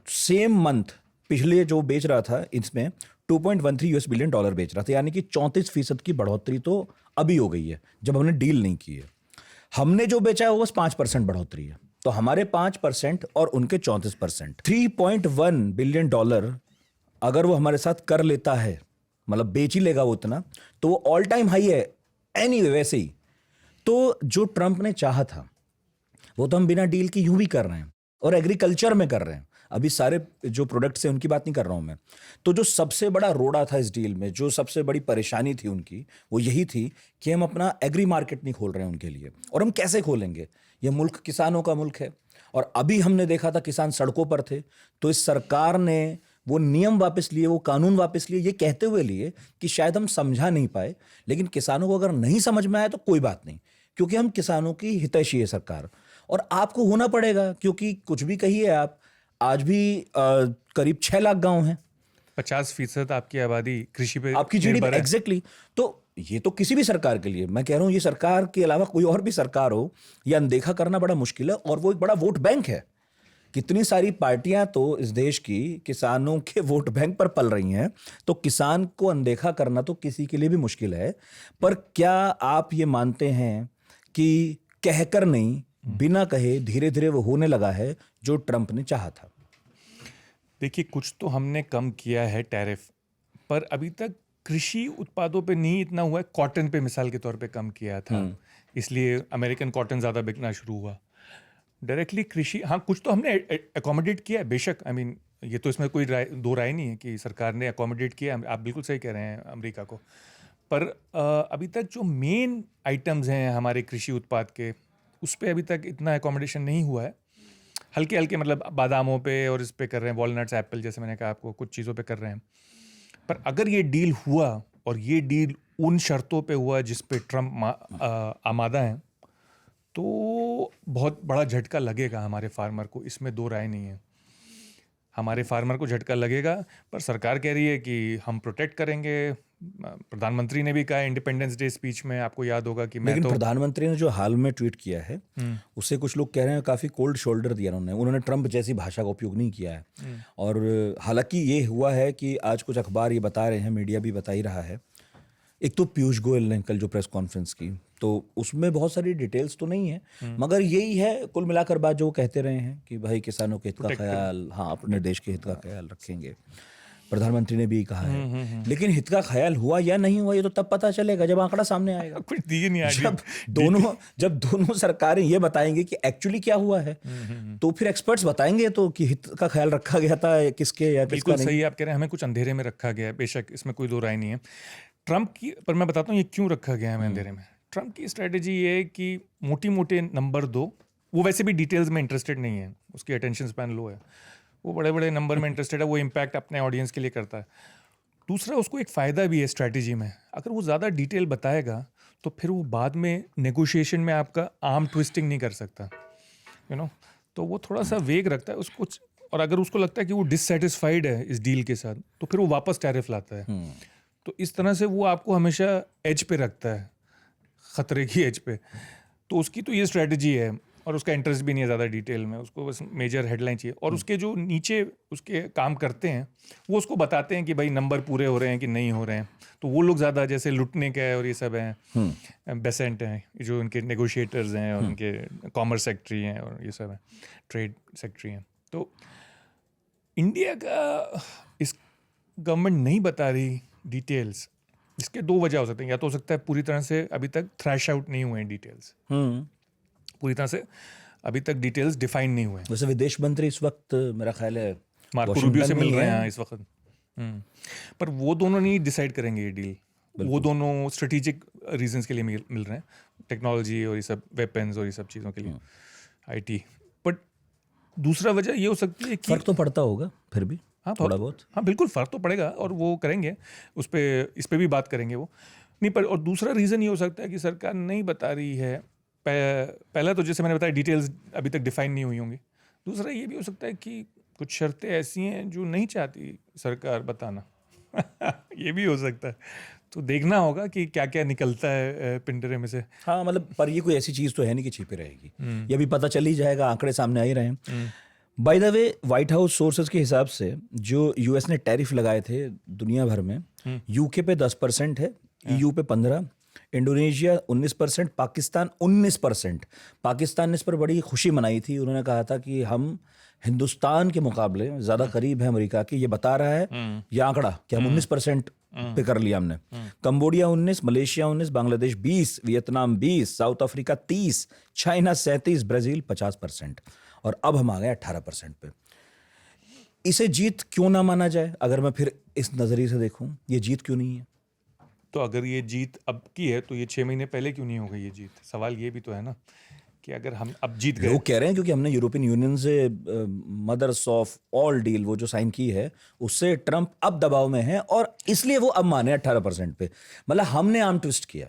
सेम मंथ पिछले जो बेच रहा था इसमें 2.13 यूएस बिलियन डॉलर बेच रहा था, यानी कि 34% की बढ़ोतरी तो अभी हो गई है जब हमने डील नहीं की है। हमने जो बेचा है वो बस 5% बढ़ोतरी है, तो हमारे 5% और उनके 34%, 3.1 बिलियन डॉलर अगर वो हमारे साथ कर लेता है, मतलब बेच ही लेगा वो उतना, तो वो ऑल टाइम हाई है एनीवे वैसे ही। तो जो ट्रंप ने चाहा था वो तो हम बिना डील की यूं भी कर रहे हैं, और एग्रीकल्चर में कर रहे हैं। अभी सारे जो प्रोडक्ट्स हैं उनकी बात नहीं कर रहा हूं मैं। तो जो सबसे बड़ा रोड़ा था इस डील में, जो सबसे बड़ी परेशानी थी उनकी, वो यही थी कि हम अपना एग्री मार्केट नहीं खोल रहे हैं उनके लिए। और हम कैसे खोलेंगे? ये मुल्क किसानों का मुल्क है, और अभी हमने देखा था किसान सड़कों पर थे, तो इस सरकार ने वो नियम वापस लिए, वो कानून वापस लिए, ये कहते हुए लिए कि शायद हम समझा नहीं पाए, लेकिन किसानों को अगर नहीं समझ में आया तो कोई बात नहीं, क्योंकि हम किसानों की हितैषी है सरकार, और आपको होना पड़ेगा। क्योंकि कुछ भी कहिए आप, आज भी करीब 6 लाख गांव हैं, 50% आपकी आबादी कृषि पे आपकी जीडीपी निर्भर है। एग्जैक्टली। तो ये तो किसी भी सरकार के लिए, मैं कह रहा हूं, ये सरकार के अलावा कोई और भी सरकार हो, ये अनदेखा करना बड़ा मुश्किल है। और वो एक बड़ा वोट बैंक है। कितनी सारी पार्टियां तो इस देश की किसानों के वोट बैंक पर पल रही हैं, तो किसान को अनदेखा करना तो किसी के लिए भी मुश्किल है। पर क्या आप ये मानते हैं कि कहकर नहीं, बिना कहे धीरे धीरे वो होने लगा है जो ट्रंप ने चाहा था? देखिए, कुछ तो हमने कम किया है टैरिफ, पर अभी तक कृषि उत्पादों पे नहीं इतना हुआ है। कॉटन पे मिसाल के तौर पे कम किया था, इसलिए अमेरिकन कॉटन ज़्यादा बिकना शुरू हुआ। डायरेक्टली कृषि, हाँ, कुछ तो हमने अकोमोडेट किया है, बेशक। आई मीन, ये तो इसमें कोई दो राय नहीं है कि सरकार ने अकोमोडेट किया। आप बिल्कुल सही कह रहे हैं अमेरिका को। पर अभी तक जो मेन आइटम्स हैं हमारे कृषि उत्पाद के, उस पर अभी तक इतना अकोमोडेशन नहीं हुआ है। हल्के हल्के, मतलब बादामों पे और इस पे कर रहे हैं, वॉलनट्स, एप्पल, जैसे मैंने कहा आपको, कुछ चीज़ों पे कर रहे हैं। पर अगर ये डील हुआ, और ये डील उन शर्तों पे हुआ जिस पे ट्रंप आमादा हैं, तो बहुत बड़ा झटका लगेगा हमारे फार्मर को, इसमें दो राय नहीं है। हमारे फार्मर को झटका लगेगा, पर सरकार कह रही है कि हम प्रोटेक्ट करेंगे। प्रधानमंत्री ने भी कहा इंडिपेंडेंस डे स्पीच में, आपको याद होगा कि मैं लेकिन तो प्रधानमंत्री ने जो हाल में ट्वीट किया है, उससे कुछ लोग कह रहे हैं काफी कोल्ड शोल्डर दिया उन्होंने ट्रंप जैसी भाषा का उपयोग नहीं किया है। और हालांकि ये हुआ है कि आज कुछ अखबार ये बता रहे हैं, मीडिया भी बता ही रहा है। एक तो पीयूष गोयल ने कल जो प्रेस कॉन्फ्रेंस की, तो उसमें बहुत सारी डिटेल्स तो नहीं है, मगर यही है कुल मिलाकर बात जो वो कहते रहे हैं कि भाई किसानों के हित का ख्याल, हाँ, अपने देश के हित का ख्याल रखेंगे। प्रधानमंत्री ने भी कहा है। लेकिन हित का ख्याल हुआ या नहीं हुआ, ये तो तब पता चलेगा जब आंकड़ा सामने आएगा। कुछ दिए नहीं आगे। जब दोनों सरकारें ये बताएंगी कि एक्चुअली क्या हुआ है, तो फिर एक्सपर्ट्स बताएंगे तो कि हित का ख्याल रखा गया था किसके या किसका बिल्कुल नहीं। सही आप कह रहे हैं, हमें कुछ अंधेरे में रखा गया है, बेशक, इसमें कोई दो राय नहीं है। ट्रंप की, पर मैं बताता हूँ ये क्यों रखा गया है हमें अंधेरे में। ट्रंप की स्ट्रेटेजी ये है कि मोटी मोटे नंबर दो। वो वैसे भी डिटेल्स में इंटरेस्टेड नहीं है, उसकी अटेंशन स्पैन लो है। वो बड़े बड़े नंबर में इंटरेस्टेड है, वो इम्पैक्ट अपने ऑडियंस के लिए करता है। दूसरा, उसको एक फ़ायदा भी है स्ट्रैटेजी में। अगर वो ज़्यादा डिटेल बताएगा तो फिर वो बाद में नेगोशिएशन में आपका आर्म ट्विस्टिंग नहीं कर सकता, यू नो। तो वो थोड़ा सा वेग रखता है उसको, और अगर उसको लगता है कि वो डिससेटिस्फाइड है इस डील के साथ, तो फिर वो वापस टैरिफ लाता है। तो इस तरह से वो आपको हमेशा एज पे रखता है, ख़तरे की एज पे। तो उसकी तो ये स्ट्रैटेजी है, और उसका इंटरेस्ट भी नहीं है ज़्यादा डिटेल में, उसको बस मेजर हेडलाइन चाहिए। और उसके जो नीचे उसके काम करते हैं, वो उसको बताते हैं कि भाई नंबर पूरे हो रहे हैं कि नहीं हो रहे हैं। तो वो लोग ज़्यादा, जैसे लुटने का है और ये सब हैं, बेसेंट हैं, जो उनके नेगोशिएटर्स हैं, और उनके कॉमर्स सेक्रेटरी हैं, और ये सब हैं, ट्रेड सेक्रेटरी हैं। तो इंडिया का इस गवर्नमेंट नहीं बता रही डिटेल्स। इसके दो वजह हो सकते हैं। या तो हो सकता है पूरी तरह से अभी तक थ्रैश आउट नहीं हुए हैं डिटेल्स, पूरी तरह से अभी तक डिटेल्स डिफाइन नहीं हुए हैं। वैसे विदेश मंत्री इस वक्त मेरा ख्याल है मार्को रूबियो से मिल रहे हैं इस वक्त। पर वो दोनों नहीं डिसाइड करेंगे ये डील। वो दोनों स्ट्रेटेजिक रीजंस के लिए मिल रहे हैं, टेक्नोलॉजी और ये सब वेपन्स और ये सब चीज़ों के लिए, आईटी। बट दूसरा वजह ये हो सकती है कि फर्क तो पड़ता होगा फिर भी, हाँ थोड़ा बहुत। हाँ बिल्कुल फ़र्क तो पड़ेगा, और वो करेंगे इस पे भी बात करेंगे वो नहीं। पर और दूसरा रीज़न ये हो सकता है कि सरकार नहीं बता रही है। पहला तो जैसे मैंने बताया, डिटेल्स अभी तक डिफाइन नहीं हुई होंगी। दूसरा ये भी हो सकता है कि कुछ शर्तें ऐसी हैं जो नहीं चाहती सरकार बताना ये भी हो सकता है। तो देखना होगा कि क्या क्या निकलता है पिंजरे में से। हाँ मतलब, पर ये कोई ऐसी चीज़ तो है नहीं कि छिपी रहेगी, ये भी पता चल ही जाएगा, आंकड़े सामने आ ही रहे हैं। By the way, white house sources के हिसाब से जो यूएस ने टैरिफ लगाए थे दुनिया भर में, यूके पे 10% है, ईयू पे 15%, इंडोनेशिया 19%, पाकिस्तान 19%। पाकिस्तान ने इस पर बड़ी खुशी मनाई थी, उन्होंने कहा था कि हम हिंदुस्तान के मुकाबले ज़्यादा करीब है अमेरिका के, ये बता रहा है ये आंकड़ा कि हम 19% पे कर लिया हमने। Cambodia 19, Malaysia 19, Bangladesh 20, Vietnam 20, south Africa 30, China 37, Brazil 50%, और अब हम आ गए 18% पे। इसे जीत क्यों ना माना जाए? अगर मैं फिर इस नज़रिए से देखूं, ये जीत क्यों नहीं है? तो अगर ये जीत अब की है तो ये 6 महीने पहले क्यों नहीं हो गई ये जीत? सवाल ये भी तो है ना कि अगर हम अब जीत गए। लोग कह रहे हैं क्योंकि हमने यूरोपियन यूनियन से मदर्स ऑफ ऑल डील वो जो साइन की है, उससे ट्रंप अब दबाव में है और इसलिए वो अब माने 18% पे। मतलब हमने आर्म ट्विस्ट किया,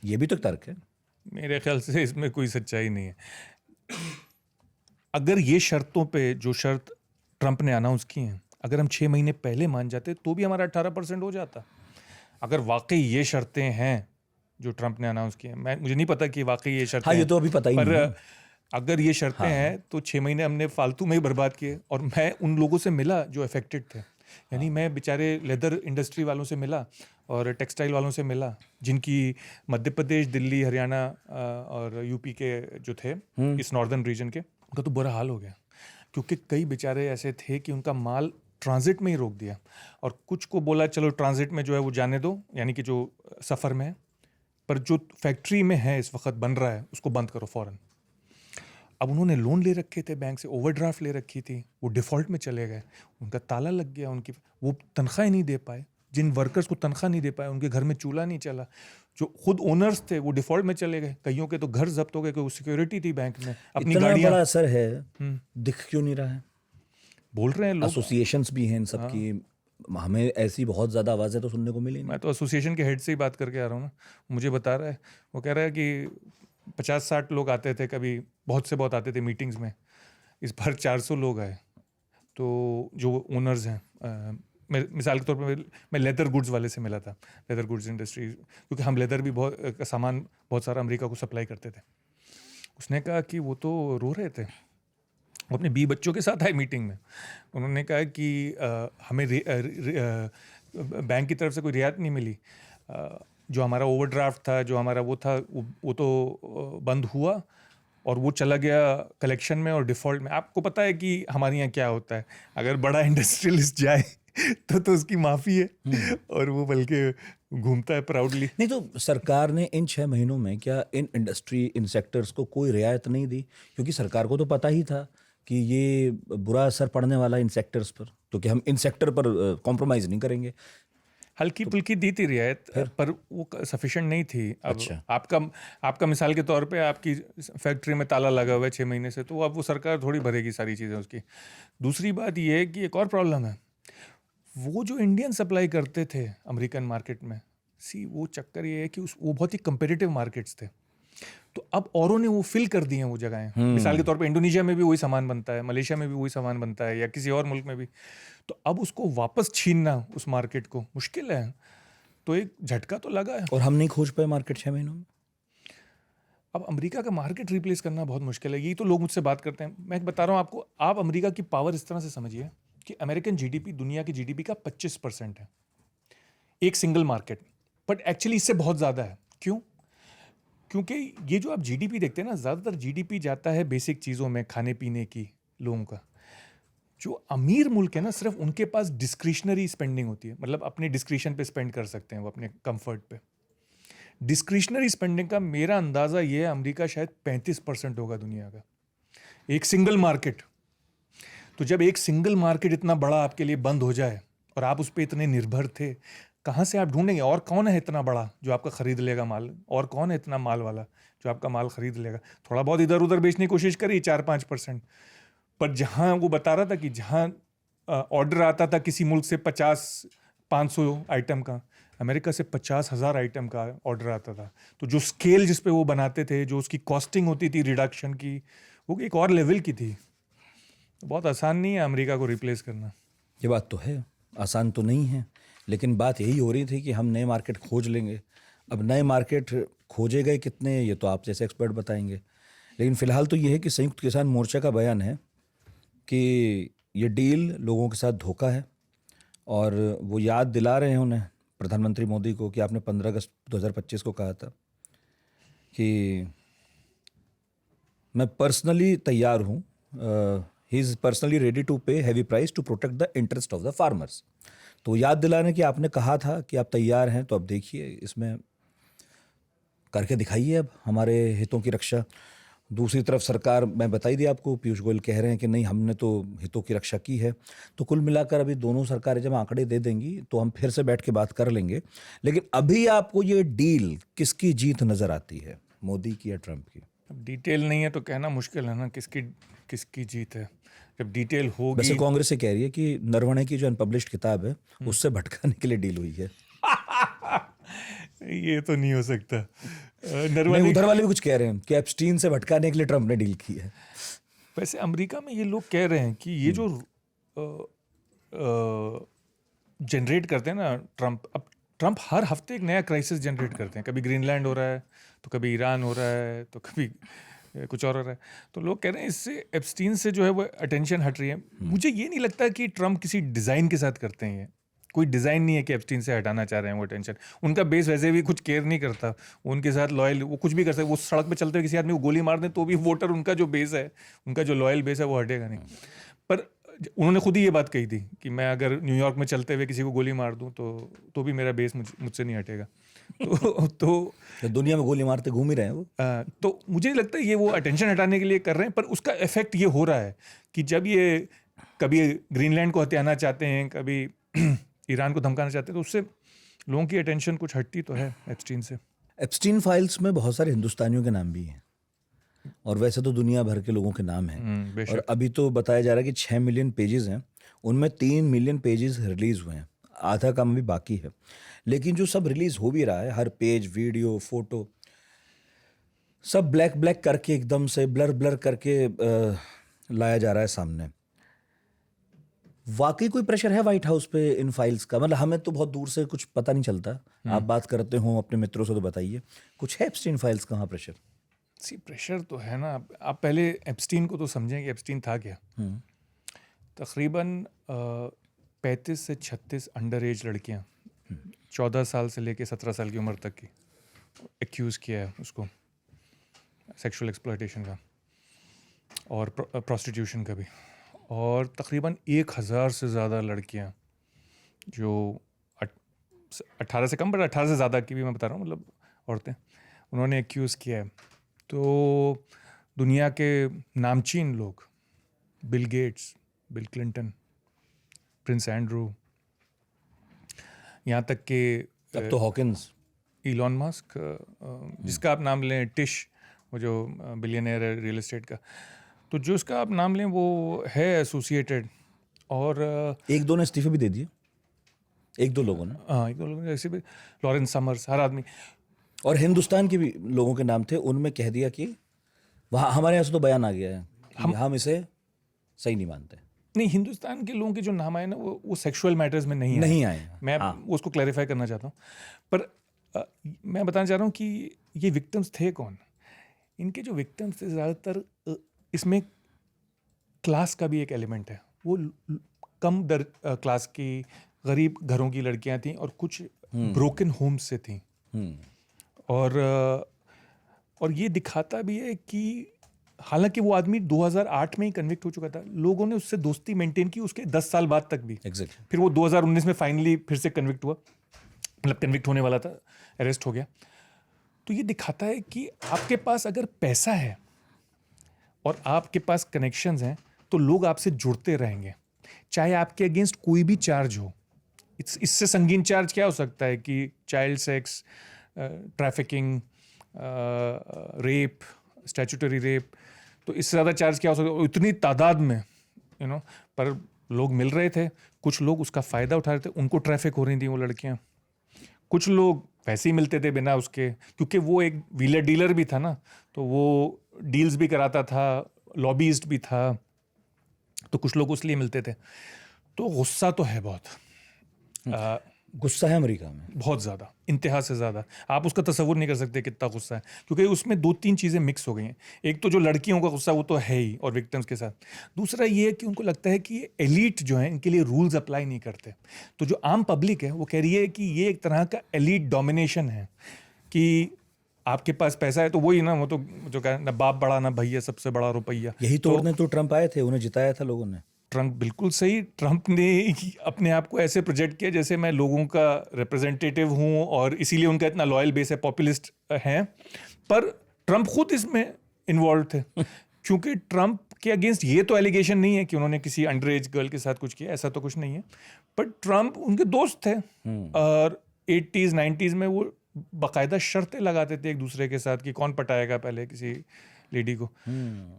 ये भी तो एक तर्क है। मेरे ख्याल से इसमें कोई सच्चाई नहीं है। अगर ये शर्तों पे, जो शर्त ट्रंप ने अनाउंस की हैं, अगर हम 6 महीने पहले मान जाते तो भी हमारा 18% हो जाता। अगर वाकई ये शर्तें हैं जो ट्रंप ने अनाउंस की हैं, मुझे नहीं पता कि वाकई ये शर्तें हाँ, ये हैं, तो अभी पता ही पर नहीं है। अगर ये शर्तें हैं तो 6 महीने हमने फालतू में ही बर्बाद किए। और मैं उन लोगों से मिला जो अफेक्टेड थे, यानी मैं बेचारे लेदर इंडस्ट्री वालों से मिला और टेक्सटाइल वालों से मिला, जिनकी मध्य प्रदेश, दिल्ली, हरियाणा और यूपी के जो थे इस नॉर्दर्न रीजन के, उनका तो बुरा हाल हो गया। क्योंकि कई बेचारे ऐसे थे कि उनका माल ट्रांजिट में ही रोक दिया, और कुछ को बोला चलो ट्रांजिट में जो है वो जाने दो, यानी कि जो सफ़र में है, पर जो फैक्ट्री में है इस वक्त बन रहा है उसको बंद करो फ़ौरन। अब उन्होंने लोन ले रखे थे बैंक से, ओवरड्राफ्ट ले रखी थी, वो डिफ़ॉल्ट में चले गए, उनका ताला लग गया, उनकी वो तनख्वाह नहीं दे पाए। जिन वर्कर्स को तनख्वाह नहीं दे पाए, उनके घर में चूल्हा नहीं चला। जो खुद ओनर्स थे वो डिफ़ॉल्ट में चले गए, कईयों के तो घर जब्त हो गए, कोई सिक्योरिटी थी बैंक में, अपनी इतना गाड़ियाँ। बड़ा असर है, दिख क्यों नहीं रहा है? बोल रहे हैं लोग, एसोसिएशंस भी हैं इन सब की, हमें ऐसी बहुत ज़्यादा आवाज़ें तो सुनने को मिली नहीं। मैं तो एसोसिएशन के हेड से ही बात करके आ रहा हूँ ना, मुझे बता रहा है, वो कह रहा है कि 50-60 लोग आते थे, कभी बहुत से बहुत आते थे मीटिंग्स में, इस बार 400 लोग आए। तो जो ओनर्स हैं, मिसाल के तौर पर मैं लेदर गुड्स वाले से मिला था, लेदर गुड्स इंडस्ट्री, क्योंकि हम लेदर भी बहुत सामान बहुत सारा अमेरिका को सप्लाई करते थे। उसने कहा कि वो तो रो रहे थे, वो अपने 20 बच्चों के साथ आए मीटिंग में। उन्होंने कहा कि हमें बैंक की तरफ से कोई रियायत नहीं मिली, जो हमारा ओवरड्राफ्ट था, जो हमारा वो था, वो तो बंद हुआ और वो चला गया कलेक्शन में और डिफ़ॉल्ट में। आपको पता है कि हमारे यहाँ क्या होता है, अगर बड़ा इंडस्ट्रियलिस्ट जाए तो उसकी माफ़ी है, और वो बल्कि घूमता है प्राउडली। नहीं तो सरकार ने इन 6 महीनों में क्या इन इंडस्ट्री, इन सेक्टर्स को कोई रियायत नहीं दी? क्योंकि सरकार को तो पता ही था कि ये बुरा असर पड़ने वाला इन सेक्टर्स पर, तो कि हम इन सेक्टर पर कॉम्प्रोमाइज़ नहीं करेंगे। हल्की फुल्की दी थी रियायत, पर वो सफिशिएंट नहीं थी। अब अच्छा। आपका मिसाल के तौर पे आपकी फैक्ट्री में ताला लगा हुआ है 6 महीने से, तो अब वो सरकार थोड़ी भरेगी सारी चीज़ें उसकी। दूसरी बात ये है कि एक और प्रॉब्लम है, वो जो इंडियन सप्लाई करते थे अमेरिकन मार्केट में, वो चक्कर ये है कि वो बहुत ही कंपेटिटिव मार्केट्स थे, तो अब औरों ने वो फिल कर दिए हैं वो जगहें। मिसाल के तौर पे इंडोनेशिया में भी वही सामान बनता है, मलेशिया में भी वही सामान बनता है, या किसी और मुल्क में भी। तो अब उसको वापस छीनना उस मार्केट को मुश्किल है, तो एक झटका तो लगा है। और हम नहीं खोज पाए मार्केट 6 महीनों में। अब अमेरिका का मार्केट रिप्लेस करना बहुत मुश्किल है, यही तो लोग मुझसे बात करते हैं। मैं बता रहा हूँ आपको, आप अमेरिका की पावर इस तरह से समझिए कि अमेरिकन जीडीपी दुनिया की जीडीपी का 25% है, एक सिंगल मार्केट, बट एक्चुअली इससे बहुत ज़्यादा है। क्यों? क्योंकि ये जो आप जीडीपी देखते हैं ना, ज़्यादातर जीडीपी जाता है बेसिक चीज़ों में, खाने पीने की, लोगों का। जो अमीर मुल्क है ना, सिर्फ उनके पास डिस्क्रिशनरी स्पेंडिंग होती है, मतलब अपने डिस्क्रिशन पे स्पेंड कर सकते हैं वो, अपने कंफर्ट पे। डिस्क्रिशनरी स्पेंडिंग का मेरा अंदाज़ा ये है, अमेरिका शायद 35% होगा दुनिया का, एक सिंगल मार्केट। तो जब एक सिंगल मार्केट इतना बड़ा आपके लिए बंद हो जाए और आप उस पर इतने निर्भर थे, कहाँ से आप ढूंढेंगे? और कौन है इतना बड़ा जो आपका खरीद लेगा माल? और कौन है इतना माल वाला जो आपका माल खरीद लेगा? थोड़ा बहुत इधर उधर बेचने की कोशिश करी 4-5%, पर जहाँ वो बता रहा था कि जहाँ ऑर्डर आता था किसी मुल्क से 50-500 आइटम का, अमेरिका से 50,000 आइटम का ऑर्डर आता था। तो जो स्केल जिस पे वो बनाते थे, जो उसकी कॉस्टिंग होती थी रिडक्शन की, वो एक और लेवल की थी। बहुत आसान नहीं है अमेरिका को रिप्लेस करना। ये बात तो है, आसान तो नहीं है, लेकिन बात यही हो रही थी कि हम नए मार्केट खोज लेंगे। अब नए मार्केट खोजे गए कितने, ये तो आप जैसे एक्सपर्ट बताएंगे। लेकिन फिलहाल तो ये है कि संयुक्त किसान मोर्चा का बयान है कि ये डील लोगों के साथ धोखा है, और वो याद दिला रहे हैं उन्हें, प्रधानमंत्री मोदी को, कि आपने 15 अगस्त 2025 को कहा था कि मैं पर्सनली तैयार हूँ, he is personally ready to pay heavy price to protect the interest of the farmers. तो याद दिलाने कि आपने कहा था कि आप तैयार हैं, तो अब देखिए इसमें करके दिखाइए अब हमारे हितों की रक्षा। दूसरी तरफ सरकार, मैं बताई दी आपको, पीयूष गोयल कह रहे हैं कि नहीं, हमने तो हितों की रक्षा की है। तो कुल मिलाकर अभी दोनों सरकारें जब आंकड़े दे देंगी तो हम फिर से बैठ के बात कर लेंगे। लेकिन अभी आपको ये डील किसकी जीत नजर आती है, मोदी की या ट्रंप की? अब डिटेल नहीं है तो कहना मुश्किल है ना किसकी किसकी जीत है। जब डिटेल होगी। वैसे कांग्रेस से कह रही है कि नरवणे की जो अनपब्लिश्ड किताब है उससे भटकाने के लिए डील हुई है। ये तो नहीं हो सकता। नहीं, उधर वाले भी कुछ कह रहे हैं कि एप्स्टीन से भटकाने के लिए ट्रंप ने डील की है। वैसे अमेरिका में ये लोग कह रहे हैं कि ये जो जनरेट करते हैं ना अब ट्रंप हर हफ्ते एक नया क्राइसिस जनरेट करते हैं। कभी ग्रीनलैंड हो रहा है, तो कभी ईरान हो रहा है, तो कभी कुछ और हो रहा है। तो लोग कह रहे हैं इससे एप्स्टीन से जो है वो अटेंशन हट रही है। मुझे ये नहीं लगता कि ट्रंप किसी डिज़ाइन के साथ करते हैं। ये कोई डिज़ाइन नहीं है कि एप्स्टीन से हटाना चाह रहे हैं वो अटेंशन। उनका बेस वैसे भी कुछ केयर नहीं करता, उनके साथ लॉयल, वो कुछ भी कर सकते। वो सड़क पे चलते हुए किसी आदमी को गोली मार दें तो भी वोटर, उनका जो बेस है, उनका जो लॉयल बेस है, वो हटेगा नहीं। पर उन्होंने खुद ही ये बात कही थी कि मैं अगर न्यूयॉर्क में चलते हुए किसी को गोली मार दूं तो भी मेरा बेस मुझसे नहीं हटेगा। तो दुनिया में गोली मारते घूम ही रहे हैं वो। तो मुझे नहीं लगता ये वो अटेंशन हटाने के लिए कर रहे हैं, पर उसका इफेक्ट ये हो रहा है कि जब ये कभी ग्रीनलैंड को हथियाना चाहते हैं, कभी ईरान को धमकाना चाहते हैं, तो उससे लोगों की अटेंशन कुछ हटती तो है एप्स्टीन से। एप्स्टीन फाइल्स में बहुत सारे हिंदुस्तानियों के नाम भी हैं, और वैसे तो दुनिया भर के लोगों के नाम हैं। और अभी तो बताया जा रहा है कि 6 मिलियन पेजेस हैं, उनमें 3 मिलियन पेजेस रिलीज हुए हैं, आधा काम भी बाकी है। लेकिन जो सब रिलीज हो भी रहा है, हर पेज, वीडियो, फोटो, सब ब्लैक ब्लैक करके, एकदम से ब्लर ब्लर करके लाया जा रहा है सामने। वाकई कोई प्रेशर है व्हाइट हाउस पे इन फाइल्स का? मतलब हमें तो बहुत दूर से कुछ पता नहीं चलता, आप बात करते हो अपने मित्रों से, तो बताइए कुछ है एप्स्टीन फाइल्स का? हाँ, प्रेशर प्रेशर तो है ना। आप पहले एप्स्टीन को तो समझें कि एप्स्टीन था क्या। तकरीबन 35 से 36 अंडर एज लड़कियां 14 साल से लेके 17 साल की उम्र तक की एक्यूज़ किया है उसको सेक्सुअल एक्सप्लॉयटेशन का और प्रोस्टिट्यूशन का भी। और तकरीबन 1000 से ज़्यादा लड़कियां जो 18 से कम, बट 18 से ज़्यादा की भी मैं बता रहा हूँ, मतलब औरतें, उन्होंने एक्यूज़ किया है। तो दुनिया के नामचीन लोग, Bill Gates, bill Clinton, Prince Andrew, यहाँ तक कि अब तो हॉकिंस, इलॉन मस्क, जिसका आप नाम लें, टिश, वो जो बिलियनर है रियल एस्टेट का, तो जो उसका आप नाम लें वो है एसोसिएटेड। और एक दो ने इस्तीफे भी दे दिए, एक दो लोगों ने। हाँ, एक दो लोगों ने, ऐसे भी लॉरेंस समर्स, हर आदमी। और हिंदुस्तान के भी लोगों के नाम थे, उनमें कह दिया कि वहाँ हमारे यहाँ से तो बयान आ गया है कि हम इसे सही नहीं मानते। नहीं, हिंदुस्तान के लोगों के जो नाम आए ना वो सेक्सुअल मैटर्स में नहीं आए। मैं उसको क्लैरिफाई करना चाहता हूँ। पर मैं बताना चाह रहा हूँ कि ये विक्टिम्स थे कौन। इनके जो विक्टिम्स थे ज़्यादातर, इसमें क्लास का भी एक एलिमेंट है। वो कम क्लास की गरीब घरों की लड़कियां थीं और कुछ ब्रोकन होम्स से थीं। और ये दिखाता भी है कि हालांकि वो आदमी 2008 में ही कन्विक्ट हो चुका था, लोगों ने उससे दोस्ती मेंटेन की उसके 10 साल बाद तक भी। फिर वो 2019 में फाइनली फिर से कन्विक्ट हुआ, मतलब कन्विक्ट होने वाला था, अरेस्ट हो गया। तो ये दिखाता है कि आपके पास अगर पैसा है और आपके पास कनेक्शंस हैं तो लोग आपसे जुड़ते रहेंगे, चाहे आपके अगेंस्ट कोई भी चार्ज हो। इससे संगीन चार्ज क्या हो सकता है कि child sex, trafficking, rape, statutory rape, तो इससे ज़्यादा चार्ज क्या हो सकता है? इतनी तादाद में पर लोग मिल रहे थे, कुछ लोग उसका फ़ायदा उठा रहे थे, उनको ट्रैफिक हो रही थी वो लड़कियां, कुछ लोग वैसे ही मिलते थे बिना उसके, क्योंकि वो एक व्हीलर डीलर भी था ना, तो वो डील्स भी कराता था, लॉबीइस्ट भी था, तो कुछ लोग उसलिए मिलते थे। तो गुस्सा तो है बहुत, गुस्सा है अमेरिका में बहुत ज़्यादा, इंतहा से ज़्यादा। आप उसका तसव्वुर नहीं कर सकते कितना गुस्सा है, क्योंकि उसमें 2-3 चीज़ें मिक्स हो गई हैं। एक तो जो लड़कियों का गुस्सा वो तो है ही, और विक्टिम्स के साथ। दूसरा ये है कि उनको लगता है कि एलीट जो है इनके लिए रूल्स अप्लाई नहीं करते। तो जो आम पब्लिक है वो कह रही है कि ये एक तरह का एलीट डोमिनेशन है, कि आपके पास पैसा है तो वही ना, वो तो जो कह ना बाप बड़ा ना भैया, सबसे बड़ा रुपया। यही तोड़ने तो ट्रम्प आए थे, उन्हें जिताया था लोगों ने। ट्रम्प, बिल्कुल सही, ट्रम्प ने अपने आप को ऐसे प्रोजेक्ट किया जैसे मैं लोगों का रिप्रेजेंटेटिव हूं, और इसीलिए उनका इतना लॉयल बेस है, पॉपुलिस्ट हैं। पर ट्रम्प खुद इसमें इन्वॉल्व थे, क्योंकि ट्रम्प के अगेंस्ट ये तो एलिगेशन नहीं है कि उन्होंने किसी अंडर एज गर्ल के साथ कुछ किया, ऐसा तो कुछ नहीं है। पर ट्रम्प उनके दोस्त थे, और 80s 90s में वो बाकायदा शर्तें लगाते थे एक दूसरे के साथ कि कौन पटाएगा पहले किसी लेडी को।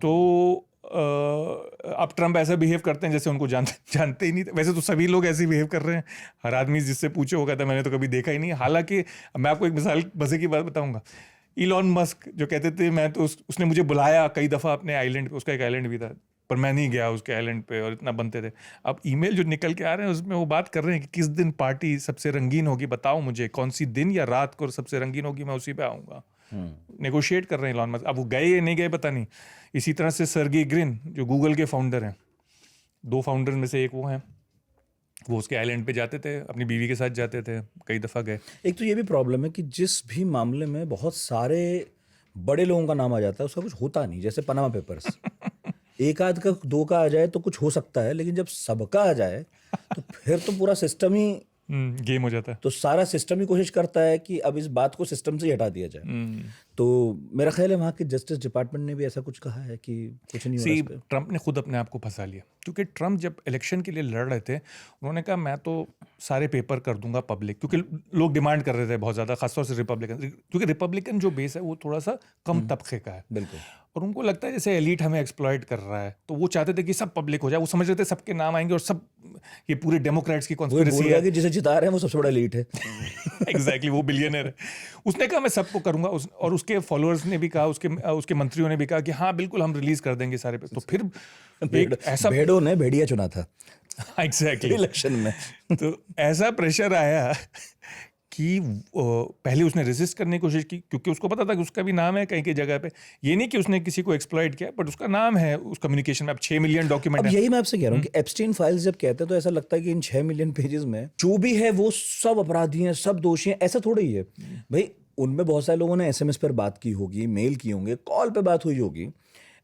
तो अब ट्रम्प ऐसा बिहेव करते हैं जैसे उनको जानते ही नहीं थे। वैसे तो सभी लोग ऐसे बिहेव कर रहे हैं, हर आदमी जिससे पूछे वो कहता है मैंने तो कभी देखा ही नहीं। हालांकि मैं आपको एक मिसाल मजे की बात बताऊंगा। इलॉन मस्क जो कहते थे मैं तो उसने मुझे बुलाया कई दफ़ा अपने आइलैंड पे, उसका एक आइलैंड भी था, पर मैं नहीं गया उसके आइलैंड पे, और इतना बनते थे। अब ईमेल जो निकल के आ रहे हैं उसमें वो बात कर रहे हैं कि किस दिन पार्टी सबसे रंगीन होगी बताओ मुझे, कौन सी दिन या रात को सबसे रंगीन होगी, मैं उसी पे आऊँगा। नेगोशिएट कर रहे हैं इलॉन मस्क। अब वो गए या नहीं गए पता नहीं। इसी तरह से सर्गी ग्रिन जो गूगल के फाउंडर हैं, 2 फाउंडर में से एक वो हैं, वो उसके आइलैंड पे जाते थे, अपनी बीवी के साथ जाते थे, कई दफ़ा गए। एक तो ये भी प्रॉब्लम है कि जिस भी मामले में बहुत सारे बड़े लोगों का नाम आ जाता है उसका कुछ होता नहीं, जैसे पनामा पेपर्स। एक आध का 2 का आ जाए तो कुछ हो सकता है, लेकिन जब सबका आ जाए तो फिर तो पूरा सिस्टम ही गेम हो जाता है। तो सारा सिस्टम ही कोशिश करता है कि अब इस बात को सिस्टम से ही हटा दिया जाए। तो मेरा ख्याल है वहाँ के जस्टिस डिपार्टमेंट ने भी ऐसा कुछ कहा है कि कुछ नहीं हो रहा इस पे। ट्रम्प ने खुद अपने आप को फंसा लिया, क्योंकि ट्रम्प जब इलेक्शन के लिए लड़ रहे थे उन्होंने कहा मैं तो सारे पेपर कर दूंगा पब्लिक, क्योंकि लोग डिमांड कर रहे थे बहुत ज़्यादा, खासतौर से रिपब्लिकन, क्योंकि रिपब्लिकन जो बेस है वो थोड़ा सा कम तबके का है। बिल्कुल। और उनको लगता है जैसे एलीट हमें एक्सप्लॉइट कर रहा है, तो वो चाहते थे कि सब पब्लिक हो जाए। वो समझ रहे थे सबके नाम आएंगे और सब ये पूरे डेमोक्रेट्स की कॉन्स्पिरेसी है कि जिसे जिता रहे हैं वो सबसे बड़ा एलीट है। एग्जैक्टली, वो बिलियनर है। उसने कहा मैं सबको करूंगा, और उसके फॉलोअर्स ने भी कहा, उसके मंत्रियों ने भी कहा कि हाँ बिल्कुल हम रिलीज कर देंगे सारे पे। तो फिर ऐसा भेड़ों ने भेड़िया चुना था एग्जैक्टली इलेक्शन में। तो ऐसा प्रेशर आया कि पहले उसने रेजिस्ट करने की कोशिश की, क्योंकि उसको पता था कि उसका भी नाम है कहीं की जगह पे। ये नहीं कि उसने किसी को एक्सप्लॉइट किया, बट उसका नाम है उस कम्युनिकेशन में। अब 6 मिलियन डॉक्यूमेंट है। यही मैं आपसे कह रहा हूँ कि एप्स्टीन फाइल्स जब कहते हैं तो ऐसा लगता है कि इन 6 मिलियन पेजेस में जो भी है वो सब अपराधी हैं, सब दोषी हैं। ऐसा थोड़ा ही है भाई, उनमें बहुत सारे लोगों ने SMS पर बात की होगी, मेल की होंगे, कॉल पे बात हुई होगी।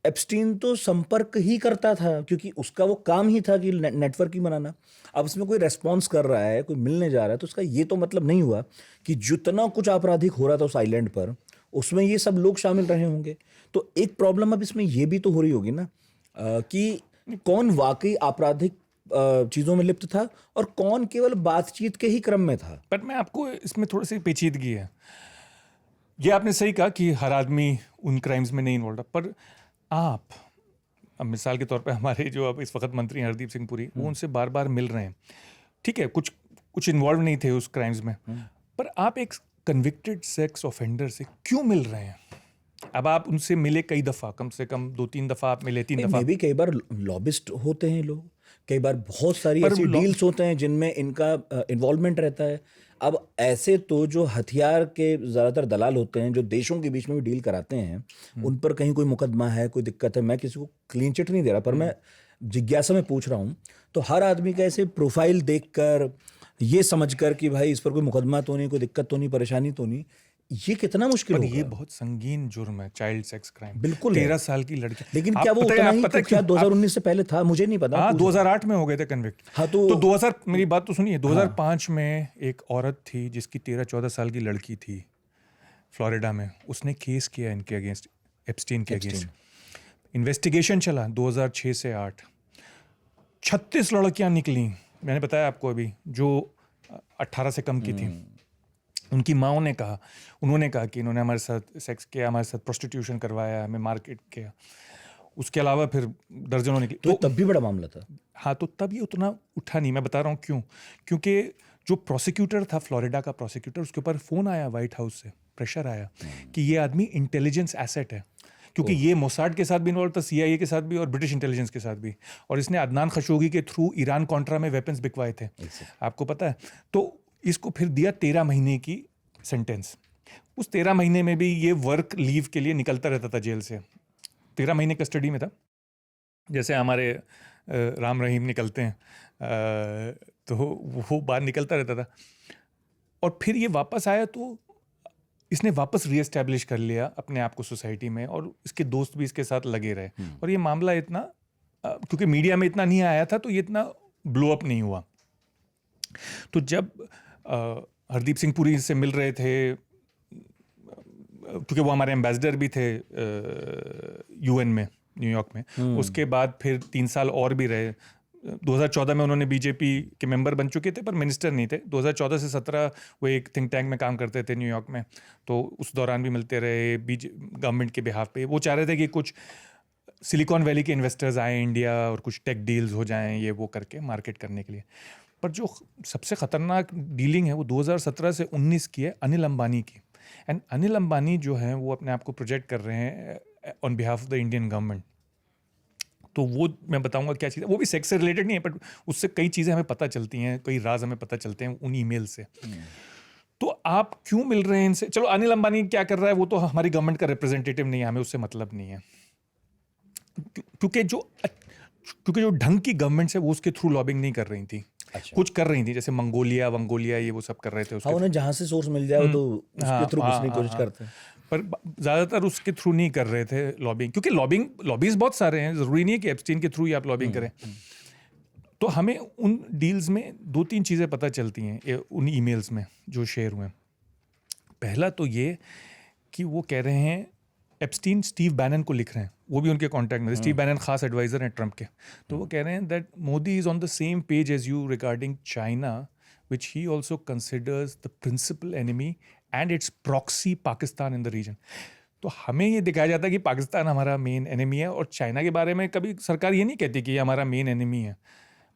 एप्स्टीन तो संपर्क ही करता था, क्योंकि उसका वो काम ही था कि नेटवर्क ही बनाना। अब उसमें कोई रेस्पॉन्स कर रहा है, कोई मिलने जा रहा है, तो उसका ये तो मतलब नहीं हुआ कि जितना कुछ आपराधिक हो रहा था उस आइलैंड पर उसमें ये सब लोग शामिल रहे होंगे। तो एक प्रॉब्लम अब इसमें ये भी तो हो रही होगी ना कि कौन वाकई आपराधिक चीज़ों में लिप्त था और कौन केवल बातचीत के ही क्रम में था। पर मैं आपको इसमें थोड़ी सी पेचीदगी है। ये आपने सही कहा कि हर आदमी उन क्राइम्स में नहीं इन्वॉल्व था, पर आप अब मिसाल के तौर पे हमारे जो अब इस वक्त मंत्री हरदीप सिंह पुरी, वो उनसे बार बार मिल रहे हैं, ठीक है, कुछ इन्वॉल्व नहीं थे उस क्राइम्स में, पर आप एक कन्विक्टेड सेक्स ऑफेंडर से क्यों मिल रहे हैं? अब आप उनसे मिले कई दफ़ा, कम से कम 2-3 दफ़ा आप मिले, 3 दफ़ा भी। कई बार लॉबिस्ट होते हैं लोग, कई बार बहुत सारी ऐसी डील्स होते हैं जिनमें इनका इन्वॉल्वमेंट रहता है। अब ऐसे तो जो हथियार के ज़्यादातर दलाल होते हैं, जो देशों के बीच में भी डील कराते हैं, उन पर कहीं कोई मुकदमा है, कोई दिक्कत है। मैं किसी को क्लीन चिट नहीं दे रहा, पर मैं जिज्ञासा में पूछ रहा हूँ। तो हर आदमी का ऐसे प्रोफाइल देखकर, ये समझकर कि भाई इस पर कोई मुकदमा तो नहीं, कोई दिक्कत तो नहीं, परेशानी तो नहीं, ये कितना मुश्किल होगा। ये बहुत संगीन जुर्म है, चाइल्ड सेक्स क्राइम। बिल्कुल 13 साल की लड़की। लेकिन क्या वो उतना ही क्या 2019 से पहले था? मुझे नहीं पता। हाँ, 2008 में हो गए थे कन्विक्ट। हाँ, तो 2000, मेरी बात तो सुनिए, 2005 में एक औरत थी जिसकी 13-14 साल की लड़की थी फ्लोरिडा में। उसने केस किया इनके अगेंस्ट, एप्स्टीन के अगेंस्ट। इन्वेस्टिगेशन चला 2006 से 8। 36 लड़कियां निकली। मैंने बताया आपको अभी, जो 18 से कम की थी। उनकी माओ ने कहा, उन्होंने कहा कि इन्होंने हमारे साथ सेक्स किया, हमारे साथ प्रोस्टिट्यूशन करवाया, हमें मार्केट किया। उसके अलावा फिर दर्जनों निकली। तो तब भी बड़ा मामला था। हाँ, तो तब ये उतना उठा नहीं। मैं बता रहा हूँ क्यों। क्योंकि जो प्रोसिक्यूटर था, फ्लोरिडा का प्रोसिक्यूटर, उसके ऊपर फ़ोन आया व्हाइट हाउस से, प्रेशर आया कि ये आदमी इंटेलिजेंस एसेट है, क्योंकि ये मोसाड के साथ भी इन्वॉल्व था, CIA के साथ भी और ब्रिटिश इंटेलिजेंस के साथ भी, और इसने अदनान खशोगी के थ्रू ईरान कॉन्ट्रा में वेपन्स बिकवाए थे, आपको पता है। तो इसको फिर दिया 13 महीने की सेंटेंस। उस 13 महीने में भी ये वर्क लीव के लिए निकलता रहता था जेल से। 13 महीने कस्टडी में था, जैसे हमारे राम रहीम निकलते हैं, तो वो बाहर निकलता रहता था। और फिर ये वापस आया तो इसने वापस रीएस्टैब्लिश कर लिया अपने आप को सोसाइटी में, और इसके दोस्त भी इसके साथ लगे रहे। और ये मामला इतना, क्योंकि मीडिया में इतना नहीं आया था, तो ये इतना ब्लो अप नहीं हुआ। तो जब हरदीप सिंह पुरी से मिल रहे थे, क्योंकि वो हमारे एम्बेसडर भी थे UN में, न्यूयॉर्क में, उसके बाद फिर 3 साल और भी रहे। 2014 में उन्होंने BJP के मेंबर बन चुके थे पर मिनिस्टर नहीं थे। 2014 से 17 वो एक थिंक टैंक में काम करते थे न्यूयॉर्क में, तो उस दौरान भी मिलते रहे गवर्नमेंट के बिहाफ पे। वो चाह रहे थे कि कुछ सिलिकॉन वैली के इन्वेस्टर्स आए इंडिया और कुछ टेक डील्स हो जाएं, ये वो करके मार्केट करने के लिए। पर जो सबसे ख़तरनाक डीलिंग है वो 2017 से 19 की है, अनिल अंबानी की। एंड अनिल अंबानी जो हैं वो अपने आप को प्रोजेक्ट कर रहे हैं on behalf of the Indian government. तो वो मैं बताऊंगा क्या चीज़ है। वो भी सेक्स से रिलेटेड नहीं है, बट उससे कई चीज़ें हमें पता चलती हैं, कई राज हमें पता चलते हैं उन ईमेल से। तो आप क्यों मिल रहे हैं इनसे? चलो, अनिल अंबानी क्या कर रहा है वो तो हमारी गवर्नमेंट का रिप्रेजेंटेटिव नहीं है, हमें उससे मतलब नहीं है। क्योंकि जो ढंग की गवर्नमेंट है वो उसके थ्रू लॉबिंग नहीं कर रही थी। अच्छा। कुछ कर रही थी, जैसे मंगोलिया ये वो सब कर रहे थे उसके। हाँ, उन्हें जहाँ से सोर्स मिल जाए तो उसके थ्रू घुसने की कोशिश करते हैं, पर ज़्यादातर उसके थ्रू नहीं कर रहे थे लॉबिंग, क्योंकि लॉबीज बहुत सारे हैं, ज़रूरी नहीं है कि एप्स्टीन के थ्रू ही आप लॉबिंग करें। तो हमें उन डील्स में 2-3 चीज़ें पता चलती हैं उन ईमेल्स में जो शेयर हुए। पहला तो ये कि वो कह रहे हैं, एप्स्टीन स्टीव बैनन को लिख रहे हैं, वो भी उनके कॉन्टैक्ट में। स्टीव बैनन खास एडवाइज़र हैं ट्रंप के। तो वो कह रहे हैं that Modi is on the same page as you regarding China, which he also considers the principal enemy and its proxy Pakistan in the region। तो हमें ये दिखाया जाता है कि पाकिस्तान हमारा मेन एनिमी है, और चाइना के बारे में कभी सरकार ये नहीं कहती कि ये हमारा मेन एनिमी है।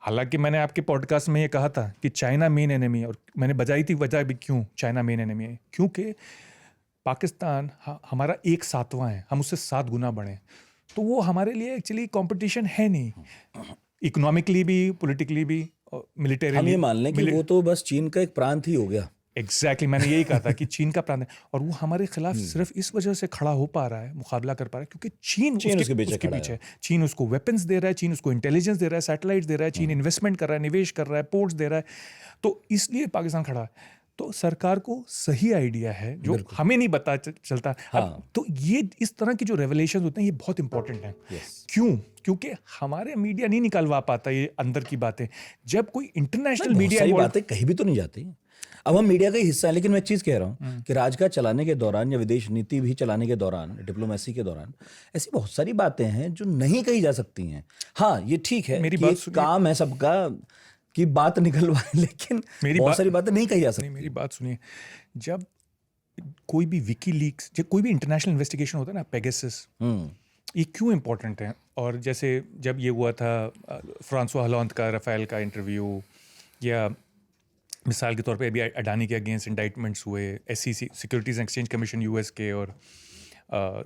हालांकि मैंने आपके पॉडकास्ट में ये कहा था कि चाइना मेन एनिमी है, और मैंने बजाई थी वजह भी क्यों चाइना मेन एनिमी है। क्योंकि पाकिस्तान हमारा 1/7 है, हम उससे 7 गुना बढ़े। तो वो हमारे लिए एक्चुअली कंपटीशन है नहीं, इकोनॉमिकली भी, पॉलिटिकली भी, मिलिटरी। हम ये मान लें कि वो तो बस चीन का एक प्रांत ही हो गया। एग्जैक्टली, मैंने यही कहा था कि चीन का प्रांत है, और वो हमारे खिलाफ सिर्फ इस वजह से खड़ा हो पा रहा है, मुकाबला कर पा रहा है, क्योंकि चीन उसके पीछे। चीन उसको वेपन्स दे रहा है, चीन उसको इंटेलिजेंस दे रहा है, सैटेलाइट्स दे रहा है, चीन इन्वेस्टमेंट कर रहा है, निवेश कर रहा है, पोर्ट्स दे रहा है। तो इसलिए पाकिस्तान खड़ा है। तो सरकार को सही आइडिया है जो हमें नहीं पता चलता। हाँ। तो ये इस तरह की जो रेवलेशन होते हैं ये बहुत इंपॉर्टेंट है। क्यों? क्योंकि हमारे मीडिया नहीं निकलवा पाता ये अंदर की बातें। जब कोई इंटरनेशनल मीडिया, सही बातें कहीं भी तो नहीं जाती। अब हम मीडिया का हिस्सा है, लेकिन मैं एक चीज कह रहा हूँ कि राजकाज चलाने के दौरान या विदेश नीति भी चलाने के दौरान, डिप्लोमेसी के दौरान, ऐसी बहुत सारी बातें हैं जो नहीं कही जा सकती हैं। हाँ, ये ठीक है, मेरी बात काम है सबका कि बात निकलवाए, लेकिन बहुत सारी बातें नहीं कही जा सकती। मेरी बात सुनिए, जब कोई भी विकीलीक्स, जब कोई भी इंटरनेशनल इन्वेस्टिगेशन होता है ना, पेगासस, ये क्यों इंपॉर्टेंट है? और जैसे जब ये हुआ था फ्रांसवा होलांद का राफेल का इंटरव्यू, या मिसाल के तौर पे अभी अडानी के अगेंस्ट इंडाइटमेंट्स हुए, SEC securities and exchange commission US के और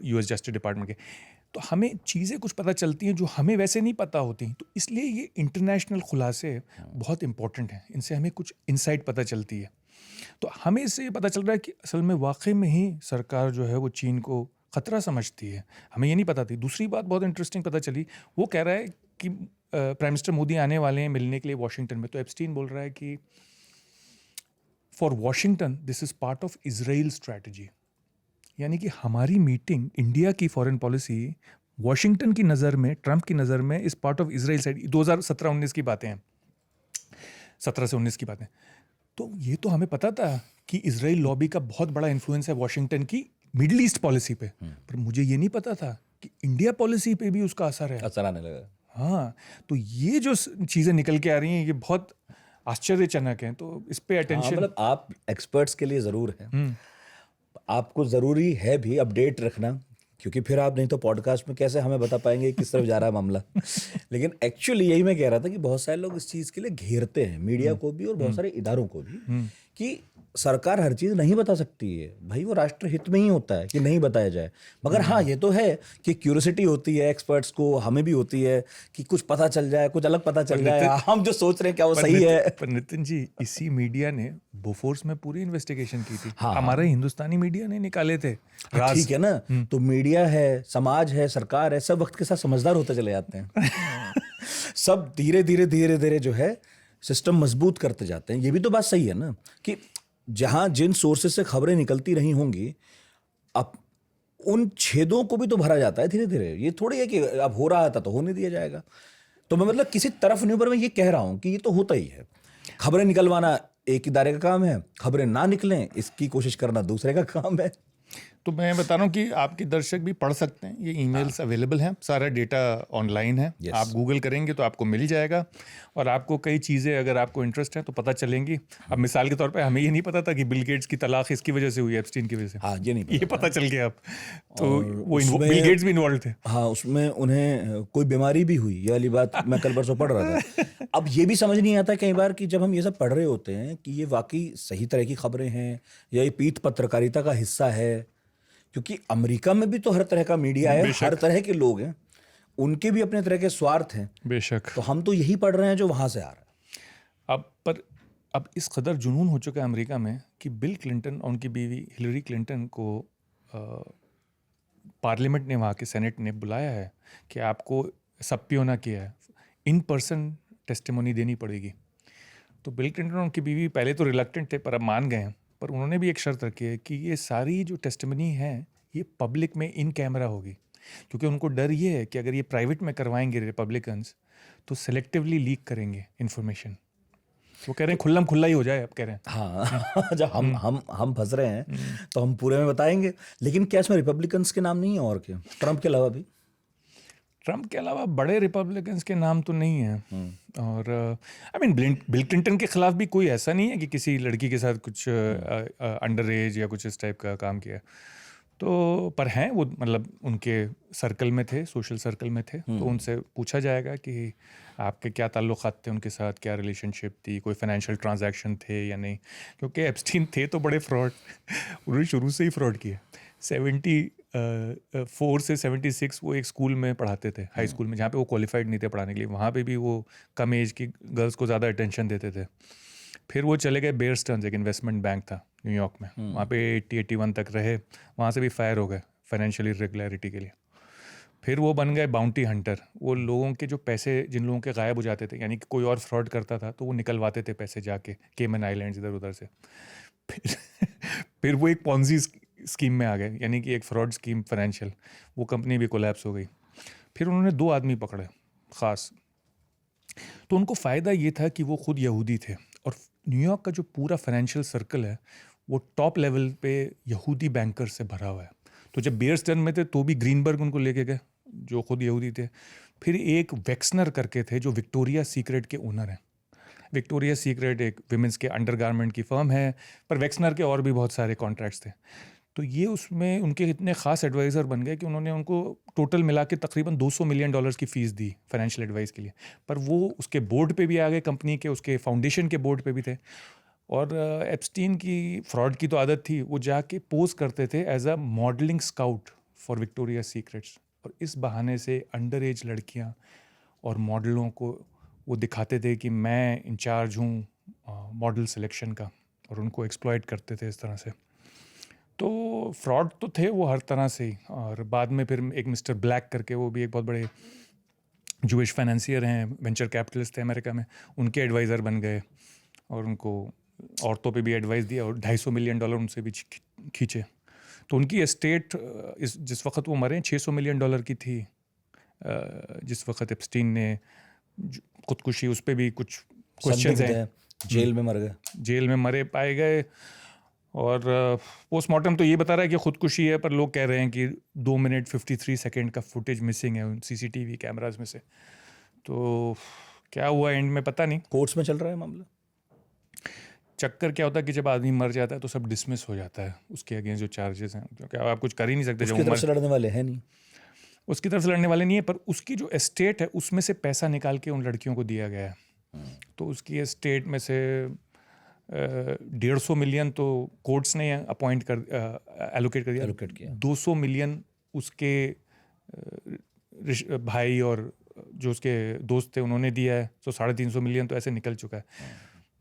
US जस्टिस डिपार्टमेंट के, तो हमें चीज़ें कुछ पता चलती हैं जो हमें वैसे नहीं पता होती। तो इसलिए ये इंटरनेशनल खुलासे बहुत इंपॉर्टेंट हैं, इनसे हमें कुछ इंसाइट पता चलती है। तो हमें इससे ये पता चल रहा है कि असल में वाकई में ही सरकार जो है वो चीन को ख़तरा समझती है, हमें ये नहीं पता थी। दूसरी बात बहुत इंटरेस्टिंग पता चली, वो कह रहा है कि प्राइम मिनिस्टर मोदी आने वाले हैं मिलने के लिए वॉशिंगटन में। तो एप्स्टीन बोल रहा है कि for Washington this is part of Israel strategy, यानी कि हमारी मीटिंग, इंडिया की फॉरेन पॉलिसी वॉशिंगटन की नज़र में, ट्रंप की नज़र में इस पार्ट ऑफ इजराइल साइड। 2017-19 की बातें हैं, 17 से 19 की बातें। तो ये तो हमें पता था कि इजराइल लॉबी का बहुत बड़ा इन्फ्लुएंस है वॉशिंगटन की मिडिल ईस्ट पॉलिसी पे, पर मुझे ये नहीं पता था कि इंडिया पॉलिसी पे भी उसका असर है, असर आने लगा। हाँ, तो ये जो चीज़ें निकल के आ रही हैं ये बहुत आश्चर्यजनक हैं। तो इस पे हाँ, अटेंशन मतलब आप एक्सपर्ट्स के लिए ज़रूर है, आपको ज़रूरी है भी अपडेट रखना, क्योंकि फिर आप नहीं तो पॉडकास्ट में कैसे हमें बता पाएंगे कि किस तरफ जा रहा है मामला। लेकिन एक्चुअली यही मैं कह रहा था कि बहुत सारे लोग इस चीज़ के लिए घेरते हैं, मीडिया को भी और बहुत सारे इदारों को भी, कि सरकार हर चीज़ नहीं बता सकती है। भाई वो राष्ट्र हित में ही होता है कि नहीं बताया जाए। मगर हाँ, ये तो है कि क्यूरियोसिटी होती है एक्सपर्ट्स को, हमें भी होती है कि कुछ पता चल जाए, कुछ अलग पता चल जाए, हम जो सोच रहे हैं क्या वो सही है। पर नितिन जी, इसी मीडिया ने बोफोर्स में पूरी इन्वेस्टिगेशन की थी। हाँ, हमारे हिंदुस्तानी मीडिया ने निकाले थे हाँ, राज। ठीक है ना। तो मीडिया है, समाज है, सरकार है, सब वक्त के साथ समझदार होते चले जाते हैं। सब धीरे धीरे धीरे धीरे जो है सिस्टम मजबूत करते जाते हैं। ये भी तो बात सही है ना कि जहां जिन सोर्सेज से खबरें निकलती रही होंगी, अब उन छेदों को भी तो भरा जाता है धीरे धीरे। ये थोड़ी है कि अब हो रहा था तो होने दिया जाएगा। तो मैं मतलब किसी तरफ नहीं, पर मैं ये कह रहा हूं कि ये तो होता ही है। खबरें निकलवाना एक इदारे का काम है, खबरें ना निकलें इसकी कोशिश करना दूसरे का काम है। तो मैं बता रहा हूँ कि आपके दर्शक भी पढ़ सकते हैं, ये ईमेल्स अवेलेबल हैं, सारा डेटा ऑनलाइन है। Yes. आप गूगल करेंगे तो आपको मिल जाएगा, और आपको कई चीज़ें अगर आपको इंटरेस्ट है तो पता चलेंगी। अब मिसाल के तौर पे हमें ये नहीं पता था कि बिल गेट्स की तलाक इसकी वजह से हुई, एप्स्टीन की वजह से। हाँ, ये नहीं पता ये पता चल गया अब। तो वो उसमें- बिल गेट्स भी इन्वॉल्व थे। हाँ, उसमें उन्हें कोई बीमारी भी हुई, ये वाली बात मैं कल परसों पढ़ रहा था। अब ये भी समझ नहीं आता कई बार कि जब हम ये सब पढ़ रहे होते हैं कि ये वाकई सही तरह की खबरें हैं या ये पीठ पत्रकारिता का हिस्सा है, क्योंकि अमेरिका में भी तो हर तरह का मीडिया है, हर तरह के लोग हैं, उनके भी अपने तरह के स्वार्थ हैं। बेशक। तो हम तो यही पढ़ रहे हैं जो वहां से आ रहा है। अब इस कदर जुनून हो चुका है अमेरिका में कि बिल क्लिंटन और उनकी बीवी हिलरी क्लिंटन को पार्लियामेंट ने, वहाँ के सेनेट ने बुलाया है कि आपको सप्योना किया है, इन पर्सन टेस्टिमोनी देनी पड़ेगी। तो बिल क्लिंटन और उनकी बीवी पहले तो रिलक्टेंट थे, पर अब मान गए हैं। पर उन्होंने भी एक शर्त रखी है कि ये सारी जो टेस्टिमनी है ये पब्लिक में इन कैमरा होगी, क्योंकि उनको डर ये है कि अगर ये प्राइवेट में करवाएंगे रिपब्लिकन्स तो सेलेक्टिवली लीक करेंगे इन्फॉर्मेशन। वो कह रहे हैं खुल्लम खुल्ला ही हो जाए, अब कह रहे हैं। हाँ, जब हम फंस रहे हैं तो हम पूरे में बताएंगे। लेकिन क्या इसमें रिपब्लिकन्स के नाम नहीं है और क्या, ट्रम्प के अलावा भी? ट्रम्प के अलावा बड़े रिपब्लिकन्स के नाम तो नहीं हैं। और आई मीन बिल क्लिंटन के खिलाफ भी कोई ऐसा नहीं है कि किसी लड़की के साथ कुछ अंडर एज या कुछ इस टाइप का काम किया। तो पर हैं वो, मतलब उनके सर्कल में थे, सोशल सर्कल में थे, तो उनसे पूछा जाएगा कि आपके क्या ताल्लुकात थे उनके साथ, क्या रिलेशनशिप थी, कोई फाइनेंशियल ट्रांजैक्शन थे या नहीं। क्योंकि एप्स्टीन थे तो बड़े फ्रॉड, उन्होंने शुरू से ही फ्रॉड किया। 74 से 76 वो एक स्कूल में पढ़ाते थे, हाई स्कूल में, जहाँ पे वो क्वालिफाइड नहीं थे पढ़ाने के लिए। वहाँ पे भी वो कम एज की गर्ल्स को ज़्यादा अटेंशन देते थे। फिर वो चले गए बेयर स्टर्न्स, एक इन्वेस्टमेंट बैंक था न्यूयॉर्क में, वहाँ पे 80-81 तक रहे, वहाँ से भी फायर हो गए फाइनेंशियल इरेगुलरिटी के लिए। फिर वो बन गए बाउंटी हंटर, वो लोगों के जो पैसे, जिन लोगों के गायब हो जाते थे, यानी कि कोई और फ्रॉड करता था तो वो निकलवाते थे पैसे जाके केमन आइलैंड्स इधर उधर से। फिर वो एक पॉन्जी स्कीम में आ गए, यानी कि एक फ्रॉड स्कीम फाइनेंशियल, वो कंपनी भी कोलैप्स हो गई। फिर उन्होंने 2 आदमी पकड़े ख़ास, तो उनको फ़ायदा ये था कि वो खुद यहूदी थे, और न्यूयॉर्क का जो पूरा फाइनेंशियल सर्कल है वो टॉप लेवल पे यहूदी बैंकर से भरा हुआ है। तो जब बेयर स्टर्न में थे तो भी ग्रीनबर्ग उनको लेके गए, जो खुद यहूदी थे। फिर एक वेक्सनर करके थे जो विक्टोरिया सीक्रेट के ओनर हैं। विक्टोरिया सीक्रेट एक विमेंस के अंडरगारमेंट की फर्म है, पर वेक्सनर के और भी बहुत सारे कॉन्ट्रैक्ट्स थे। तो ये उसमें उनके इतने ख़ास एडवाइज़र बन गए कि उन्होंने उनको टोटल मिला के तकरीबन $200 मिलियन की फ़ीस दी फाइनेंशियल एडवाइस के लिए। पर वो उसके बोर्ड पे भी आ गए, कंपनी के उसके फाउंडेशन के बोर्ड पे भी थे। और एप्स्टीन की फ्रॉड की तो आदत थी, वो जाके पोज करते थे as a modelling scout for Victoria's Secret, और इस बहाने से अंडर एज लड़कियाँ और मॉडलों को वो दिखाते थे कि मैं इंचार्ज हूँ मॉडल सिलेक्शन का, और उनको एक्सप्लॉइट करते थे इस तरह से। तो फ्रॉड तो थे वो हर तरह से ही। और बाद में फिर एक मिस्टर ब्लैक करके, वो भी एक बहुत बड़े जूइश फाइनेंसियर हैं, वेंचर कैपिटलिस्ट थे अमेरिका में, उनके एडवाइज़र बन गए और उनको औरतों पे भी एडवाइस दिया, और $250 मिलियन उनसे भी खींचे। तो उनकी एस्टेट जिस वक्त वो मरे $600 मिलियन की थी। जिस वक्त एप्स्टीन ने खुदकुशी, उस पर भी कुछ क्वेश्चंस हैं। जेल में मर गए, जेल में मरे पाए गए, और पोस्टमार्टम तो ये बता रहा है कि खुदकुशी है, पर लोग कह रहे हैं कि 2 मिनट 53 सेकेंड का फुटेज मिसिंग है उन CCTV कैमराज में से। तो क्या हुआ एंड में पता नहीं। कोर्ट्स में चल रहा है मामला। चक्कर क्या होता है कि जब आदमी मर जाता है तो सब डिसमिस हो जाता है उसके अगेंस्ट जो चार्जेस हैं, क्योंकि अब आप कुछ कर ही नहीं सकते। जब उसकी वो तरफ से लड़ने वाले हैं नहीं। उसकी तरफ से लड़ने वाले नहीं है, पर उसकी जो एस्टेट है उसमें से पैसा निकाल के उन लड़कियों को दिया गया है। तो उसकी एस्टेट में से 150 मिलियन तो कोर्ट्स ने अपॉइंट कर एलोकेट कर दिया। एलोकेट किया। 200 मिलियन उसके भाई और जो उसके दोस्त थे उन्होंने दिया है, तो 350 मिलियन तो ऐसे निकल चुका है।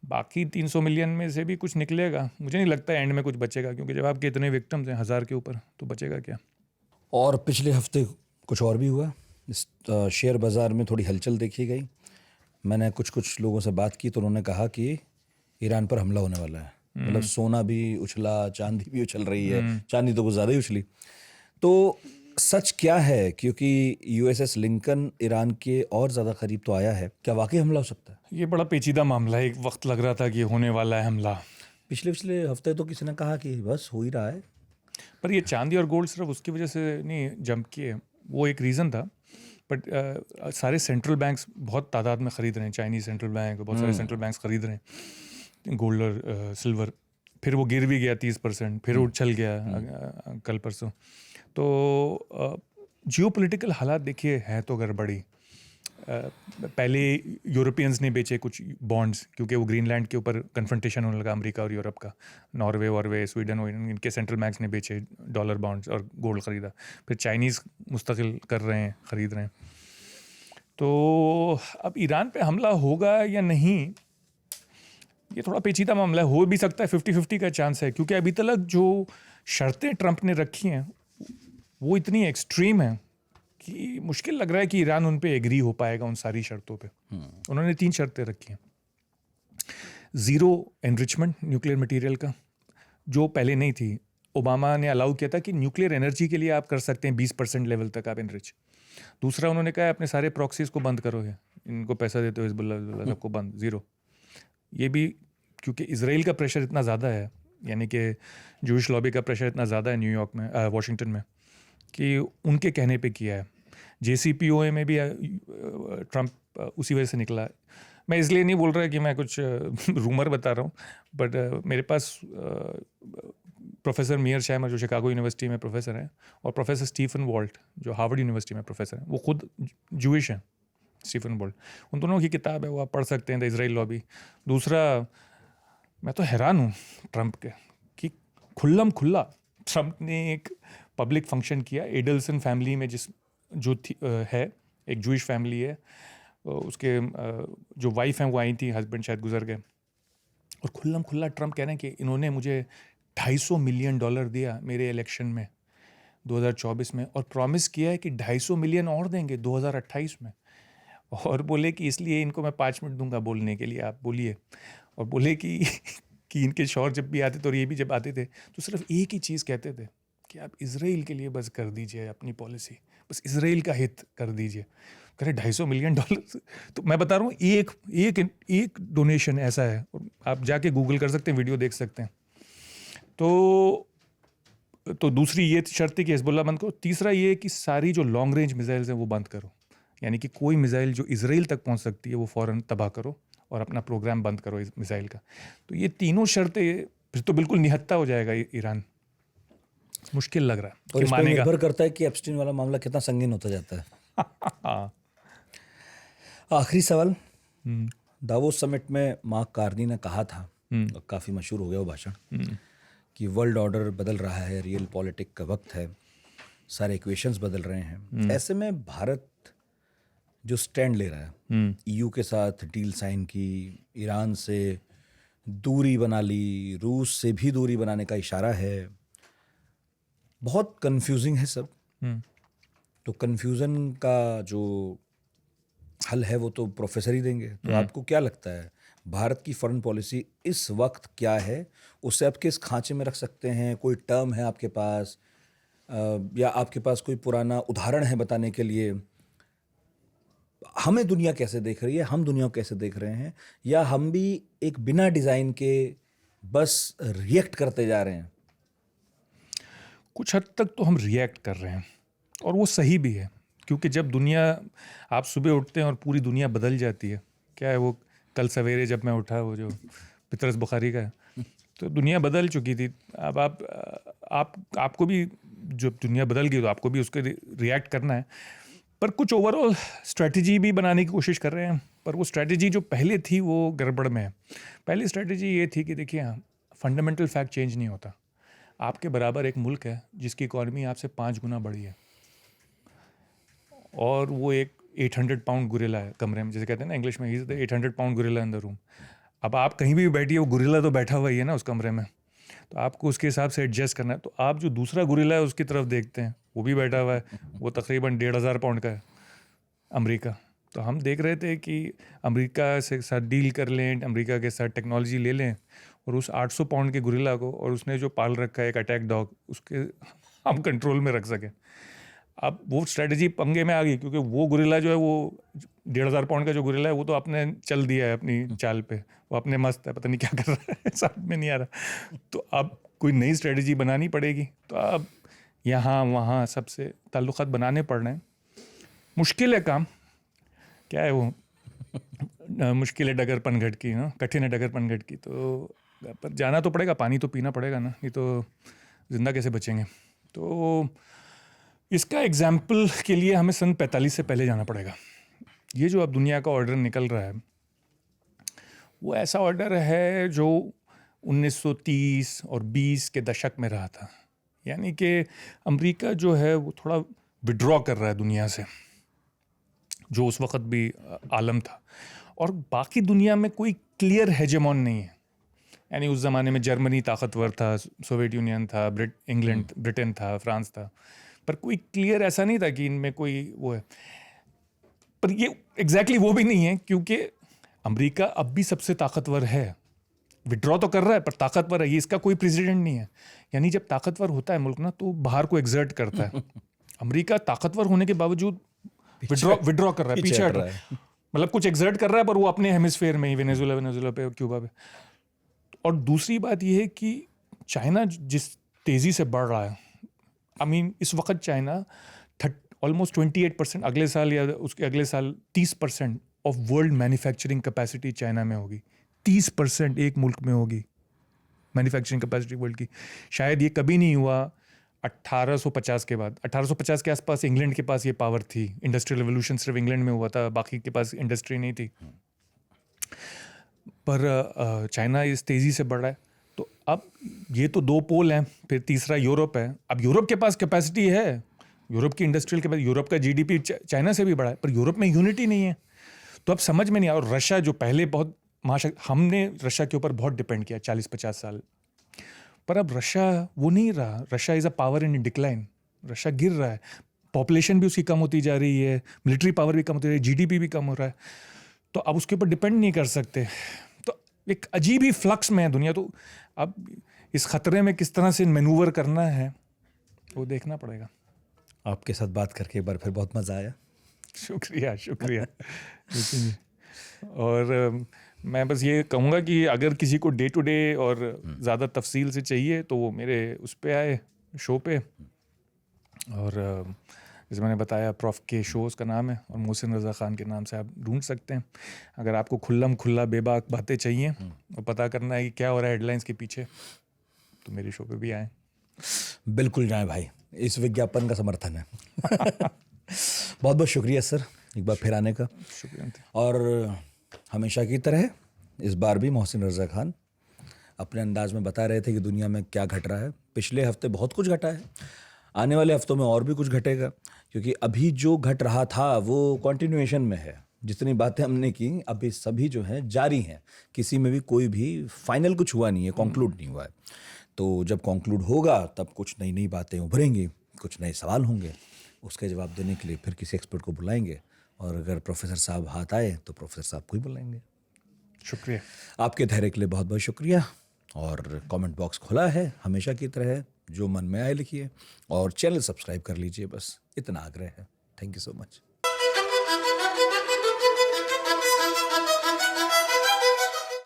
बाकी 300 मिलियन में से भी कुछ निकलेगा, मुझे नहीं लगता एंड में कुछ बचेगा, क्योंकि जब आपके इतने विक्टिम्स हैं 1000 के ऊपर, तो बचेगा क्या। और पिछले हफ्ते कुछ और भी हुआ, इस शेयर बाज़ार में थोड़ी हलचल देखी गई। मैंने कुछ लोगों से बात की तो उन्होंने कहा कि ईरान पर हमला होने वाला है। मतलब सोना भी उछला, चांदी भी उछल रही है। चांदी तो कुछ ज़्यादा ही उछली। तो सच क्या है, क्योंकि यूएसएस लिंकन ईरान के और ज़्यादा करीब तो आया है, क्या वाकई हमला हो सकता है? ये बड़ा पेचीदा मामला है। एक वक्त लग रहा था कि होने वाला है हमला। पिछले हफ्ते तो किसी ने कहा कि बस हो ही रहा है। पर ये चांदी और गोल्ड सिर्फ उसकी वजह से नहीं जंप किए, वो एक रीज़न था। बट सारे सेंट्रल बैंक्स बहुत तादाद में ख़रीद रहे हैं। चाइनीज़ सेंट्रल बैंक, बहुत सारे सेंट्रल बैंक्स ख़रीद रहे हैं गोल्ड और सिल्वर। फिर वो गिर भी गया 30%, फिर उछल गया कल परसों। तो जियोपॉलिटिकल हालात देखिए हैं तो गड़बड़ी। पहले यूरोपियंस ने बेचे कुछ बॉन्ड्स, क्योंकि वो ग्रीनलैंड के ऊपर कन्फ्रंटेशन होने लगा अमेरिका और यूरोप का। नॉर्वे स्वीडन इनके सेंट्रल बैंक्स ने बेचे डॉलर बॉन्ड्स और गोल्ड ख़रीदा। फिर चाइनीज़ मुस्तकिल कर रहे हैं, ख़रीद रहे हैं। तो अब ईरान पे हमला होगा या नहीं, ये थोड़ा पेचीदा मामला है। हो भी सकता है, 50-50 का चांस है, क्योंकि अभी तक जो शर्तें ट्रंप ने रखी हैं वो इतनी एक्सट्रीम हैं कि मुश्किल लग रहा है कि ईरान उन पे एग्री हो पाएगा उन सारी शर्तों पे। उन्होंने 3 शर्तें रखी हैं। 0 एनरिचमेंट न्यूक्लियर मटेरियल का, जो पहले नहीं थी। ओबामा ने अलाउ किया था कि न्यूक्लियर एनर्जी के लिए आप कर सकते हैं 20% लेवल तक आप एनरिच। दूसरा, उन्होंने कहा अपने सारे प्रॉक्सीज को बंद करो, इनको पैसा देते हो हिजबुल्लाह सबको बंद, 0। ये भी क्योंकि इसराइल का प्रेशर इतना ज़्यादा है, यानी कि जूश लॉबी का प्रेशर इतना ज़्यादा है न्यूयॉर्क में, वाशिंगटन में, कि उनके कहने पे किया है। JCPOA में भी ट्रंप उसी वजह से निकला है। मैं इसलिए नहीं बोल रहा कि मैं कुछ रूमर बता रहा हूँ, बट मेरे पास प्रोफेसर मियर शैमर जो शिकागो यूनिवर्सिटी में प्रोफेसर हैं, और प्रोफेसर स्टीफन वॉल्ट जो हार्वर्ड यूनिवर्सिटी में प्रोफेसर हैं, वो खुद जूइश हैं। स्टीफन वॉल्ट, उन दोनों की किताब है, वो आप पढ़ सकते हैं, द इजराइल लॉबी। दूसरा, मैं तो हैरान हूँ ट्रंप के कि खुल्लम खुल्ला ट्रंप ने एक पब्लिक फंक्शन किया एडल्सन फैमिली में, जो है एक जूइश फैमिली है, उसके जो वाइफ हैं वो आई थी, हस्बैंड शायद गुजर गए, और खुल्लम खुल्ला ट्रंप कह रहे हैं कि इन्होंने मुझे $250 मिलियन दिया मेरे इलेक्शन में 2024 में, और प्रॉमिस किया है कि 250 मिलियन और देंगे 2028 में, और बोले कि इसलिए इनको मैं 5 मिनट दूंगा बोलने के लिए, आप बोलिए। और बोले कि इनके शौहर जब भी आते थे और ये भी जब आते थे तो सिर्फ एक ही चीज़ कहते थे कि आप इजराइल के लिए बस कर दीजिए अपनी पॉलिसी, बस इजराइल का हित कर दीजिए। करे $250 मिलियन, तो मैं बता रहा हूँ एक डोनेशन ऐसा है, आप जाके गूगल कर सकते हैं, वीडियो देख सकते हैं। तो दूसरी ये शर्त है कि हिजबुल्लाह बंद करो। तीसरा ये कि सारी जो लॉन्ग रेंज मिसाइल्स हैं वो बंद करो, यानी कि कोई मिसाइल जो इजराइल तक पहुंच सकती है वो फ़ौरन तबाह करो और अपना प्रोग्राम बंद करो इस मिसाइल का। तो ये तीनों शर्तें, फिर तो बिल्कुल निहत्था हो जाएगा ईरान। मुश्किल लग रहा है और कि मानेगा। निर्भर करता है कि एप्स्टीन वाला मामला कितना संगीन होता जाता है। आखिरी सवाल, दावोस समिट में मार्क कार्नी ने कहा था, काफ़ी मशहूर हो गया वो भाषण, कि वर्ल्ड ऑर्डर बदल रहा है, रियल पॉलिटिक का वक्त है, सारे इक्वेशंस बदल रहे हैं। ऐसे में भारत जो स्टैंड ले रहा है, EU के साथ डील साइन की, ईरान से दूरी बना ली, रूस से भी दूरी बनाने का इशारा है, बहुत कंफ्यूजिंग है सब। तो कंफ्यूजन का जो हल है वो तो प्रोफेसर ही देंगे। तो आपको क्या लगता है भारत की फॉरेन पॉलिसी इस वक्त क्या है? उसे आप किस खांचे में रख सकते हैं? कोई टर्म है आपके पास, या आपके पास कोई पुराना उदाहरण है बताने के लिए? हमें दुनिया कैसे देख रही है, हम दुनिया को कैसे देख रहे हैं, या हम भी एक बिना डिज़ाइन के बस रिएक्ट करते जा रहे हैं? कुछ हद तक तो हम रिएक्ट कर रहे हैं, और वो सही भी है, क्योंकि जब दुनिया, आप सुबह उठते हैं और पूरी दुनिया बदल जाती है। क्या है वो, कल सवेरे जब मैं उठा, वो जो पितरस बुखारी का है। तो दुनिया बदल चुकी थी। अब आपको भी जब दुनिया बदल गई तो आपको भी उसके रिएक्ट करना है। पर कुछ ओवरऑल स्ट्रेटजी भी बनाने की कोशिश कर रहे हैं, पर वो स्ट्रेटजी जो पहले थी वो गड़बड़ में है। पहली स्ट्रेटजी ये थी कि देखिए, फंडामेंटल फैक्ट चेंज नहीं होता। आपके बराबर एक मुल्क है जिसकी इकॉनमी आपसे 5 गुना बड़ी है, और वो एक 800 पाउंड गुरिल्ला है कमरे में, जैसे कहते हैं ना इंग्लिश में, he is the 800 pound guerrilla in the room. अब आप कहीं भी बैठिए, वो गुरिल्ला तो बैठा हुआ ही है ना उस कमरे में, तो आपको उसके हिसाब से एडजस्ट करना है। तो आप जो दूसरा गुरिल्ला है उसकी तरफ देखते हैं, वो भी बैठा हुआ है, वो तकरीबन 1,500 पाउंड का है, अमेरिका। तो हम देख रहे थे कि अमेरिका से साथ डील कर लें, अमेरिका के साथ टेक्नोलॉजी ले लें, और उस 800 पाउंड के गुरिल्ला को, और उसने जो पाल रखा है एक अटैक डॉग, उसके हम कंट्रोल में रख सकें। अब वो स्ट्रेटजी पंगे में आ गई, क्योंकि वो गुरिल्ला जो है, वो 1,500 पाउंड का जो गुरिल्ला है, वो तो आपने चल दिया है अपनी चाल पे, वो अपने मस्त है, पता नहीं क्या कर रहा है, समझ में नहीं आ रहा। तो अब कोई नई स्ट्रेटजी बनानी पड़ेगी। तो अब यहाँ वहाँ सबसे ताल्लुकात बनाने पड़ रहे हैं। मुश्किल है काम, क्या है वो मुश्किल है डगर पनघट की, ना कठिन है डगर पनघट की। तो पर जाना तो पड़ेगा, पानी तो पीना पड़ेगा ना, नहीं तो जिंदा कैसे बचेंगे। तो इसका एग्जाम्पल के लिए हमें सन 45 से पहले जाना पड़ेगा। ये जो अब दुनिया का ऑर्डर निकल रहा है, वो ऐसा ऑर्डर है जो 1930 और 20 के दशक में रहा था। यानी कि अमेरिका जो है वो थोड़ा विड्रॉ कर रहा है दुनिया से, जो उस वक़्त भी आलम था, और बाकी दुनिया में कोई क्लियर हेजेमॉन नहीं है। यानी उस ज़माने में जर्मनी ताकतवर था, सोवियत यूनियन था, इंग्लैंड, ब्रिटेन था, फ्रांस था, पर कोई क्लियर ऐसा नहीं था कि इनमें कोई वो है। पर ये एग्जैक्टली वो भी नहीं है, क्योंकि अमेरिका अब भी सबसे ताकतवर है। विड्रॉ तो कर रहा है पर ताकतवर है, ये इसका कोई प्रेसिडेंट नहीं है। यानी जब ताकतवर होता है मुल्क ना, तो बाहर को एग्जर्ट करता है। अमेरिका ताकतवर होने के बावजूद विड्रॉ कर रहा है, पीछे हट रहा है, मतलब कुछ एग्जर्ट कर रहा है, पर वो अपने हेमिस्फीयर में ही, वेनेजुएला पे, क्यूबा पे। और दूसरी बात ये है कि चाइना जिस तेज़ी से बढ़ रहा है, इस वक्त चाइना ऑलमोस्ट 28%, अगले साल या उसके अगले साल 30% of world manufacturing capacity China में होगी। 30% एक मुल्क में होगी मैन्युफैक्चरिंग कैपेसिटी वर्ल्ड की। शायद ये कभी नहीं हुआ 1850 के बाद। 1850 के आसपास इंग्लैंड के पास ये पावर थी, इंडस्ट्रियल रेवोल्यूशन सिर्फ इंग्लैंड में हुआ था, बाकी के पास इंडस्ट्री नहीं थी। पर चाइना इस तेज़ी से बढ़ रहा है। तो अब ये तो 2 पोल हैं, फिर तीसरा यूरोप है। अब यूरोप के पास कैपेसिटी है, यूरोप की इंडस्ट्रियल के पास, यूरोप का जीडीपी चाइना से भी बड़ा है, पर यूरोप में यूनिटी नहीं है। तो अब समझ में नहीं आया। और रशिया जो पहले बहुत हमने रशिया के ऊपर बहुत डिपेंड किया 40-50 साल, पर अब रशिया वो नहीं रहा। Russia is a power in decline, Russia गिर रहा है, पॉपुलेशन भी उसकी कम होती जा रही है, मिलिट्री पावर भी कम होती जा रही है, जीडीपी भी कम हो रहा है। तो अब उसके ऊपर डिपेंड नहीं कर सकते। तो एक अजीब ही फ्लक्स में है दुनिया। तो अब इस खतरे में किस तरह से मैनूवर करना है, वो देखना पड़ेगा। आपके साथ बात करके एक बार फिर बहुत मज़ा आया। शुक्रिया शुक्रिया। और मैं बस ये कहूँगा कि अगर किसी को डे टू डे और ज़्यादा तफसील से चाहिए तो वो मेरे उस पे आए, शो पे। और जैसे मैंने बताया, प्रॉफ के शोज़ का नाम है, और मोहसिन रज़ा ख़ान के नाम से आप ढूंढ सकते हैं। अगर आपको खुल्लम खुल्ला बेबाक बातें चाहिए और पता करना है कि क्या हो रहा है हेडलाइंस के पीछे, तो मेरे शो पे भी आएँ। बिल्कुल जाएं भाई, इस विज्ञापन का समर्थन है। बहुत बहुत शुक्रिया सर एक बार फिर आने का। शुक्रिया। और हमेशा की तरह इस बार भी मोहसिन रज़ा ख़ान अपने अंदाज में बता रहे थे कि दुनिया में क्या घट रहा है। पिछले हफ्ते बहुत कुछ घटा है, आने वाले हफ्तों में और भी कुछ घटेगा, क्योंकि अभी जो घट रहा था वो कंटिन्यूएशन में है। जितनी बातें हमने की अभी सभी जो हैं जारी हैं, किसी में भी कोई भी फाइनल कुछ हुआ नहीं है, कंक्लूड नहीं हुआ है। तो जब कंक्लूड होगा तब कुछ नई नई बातें उभरेंगी, कुछ नए सवाल होंगे, उसके जवाब देने के लिए फिर किसी एक्सपर्ट को बुलाएंगे, और अगर प्रोफेसर साहब हाथ आए तो प्रोफेसर साहब को ही बुलाएंगे। शुक्रिया आपके धैर्य के लिए बहुत बहुत शुक्रिया। और कमेंट बॉक्स खुला है हमेशा की तरह, जो मन में आए लिखिए, और चैनल सब्सक्राइब कर लीजिए, बस इतना आग्रह है। Thank you so much.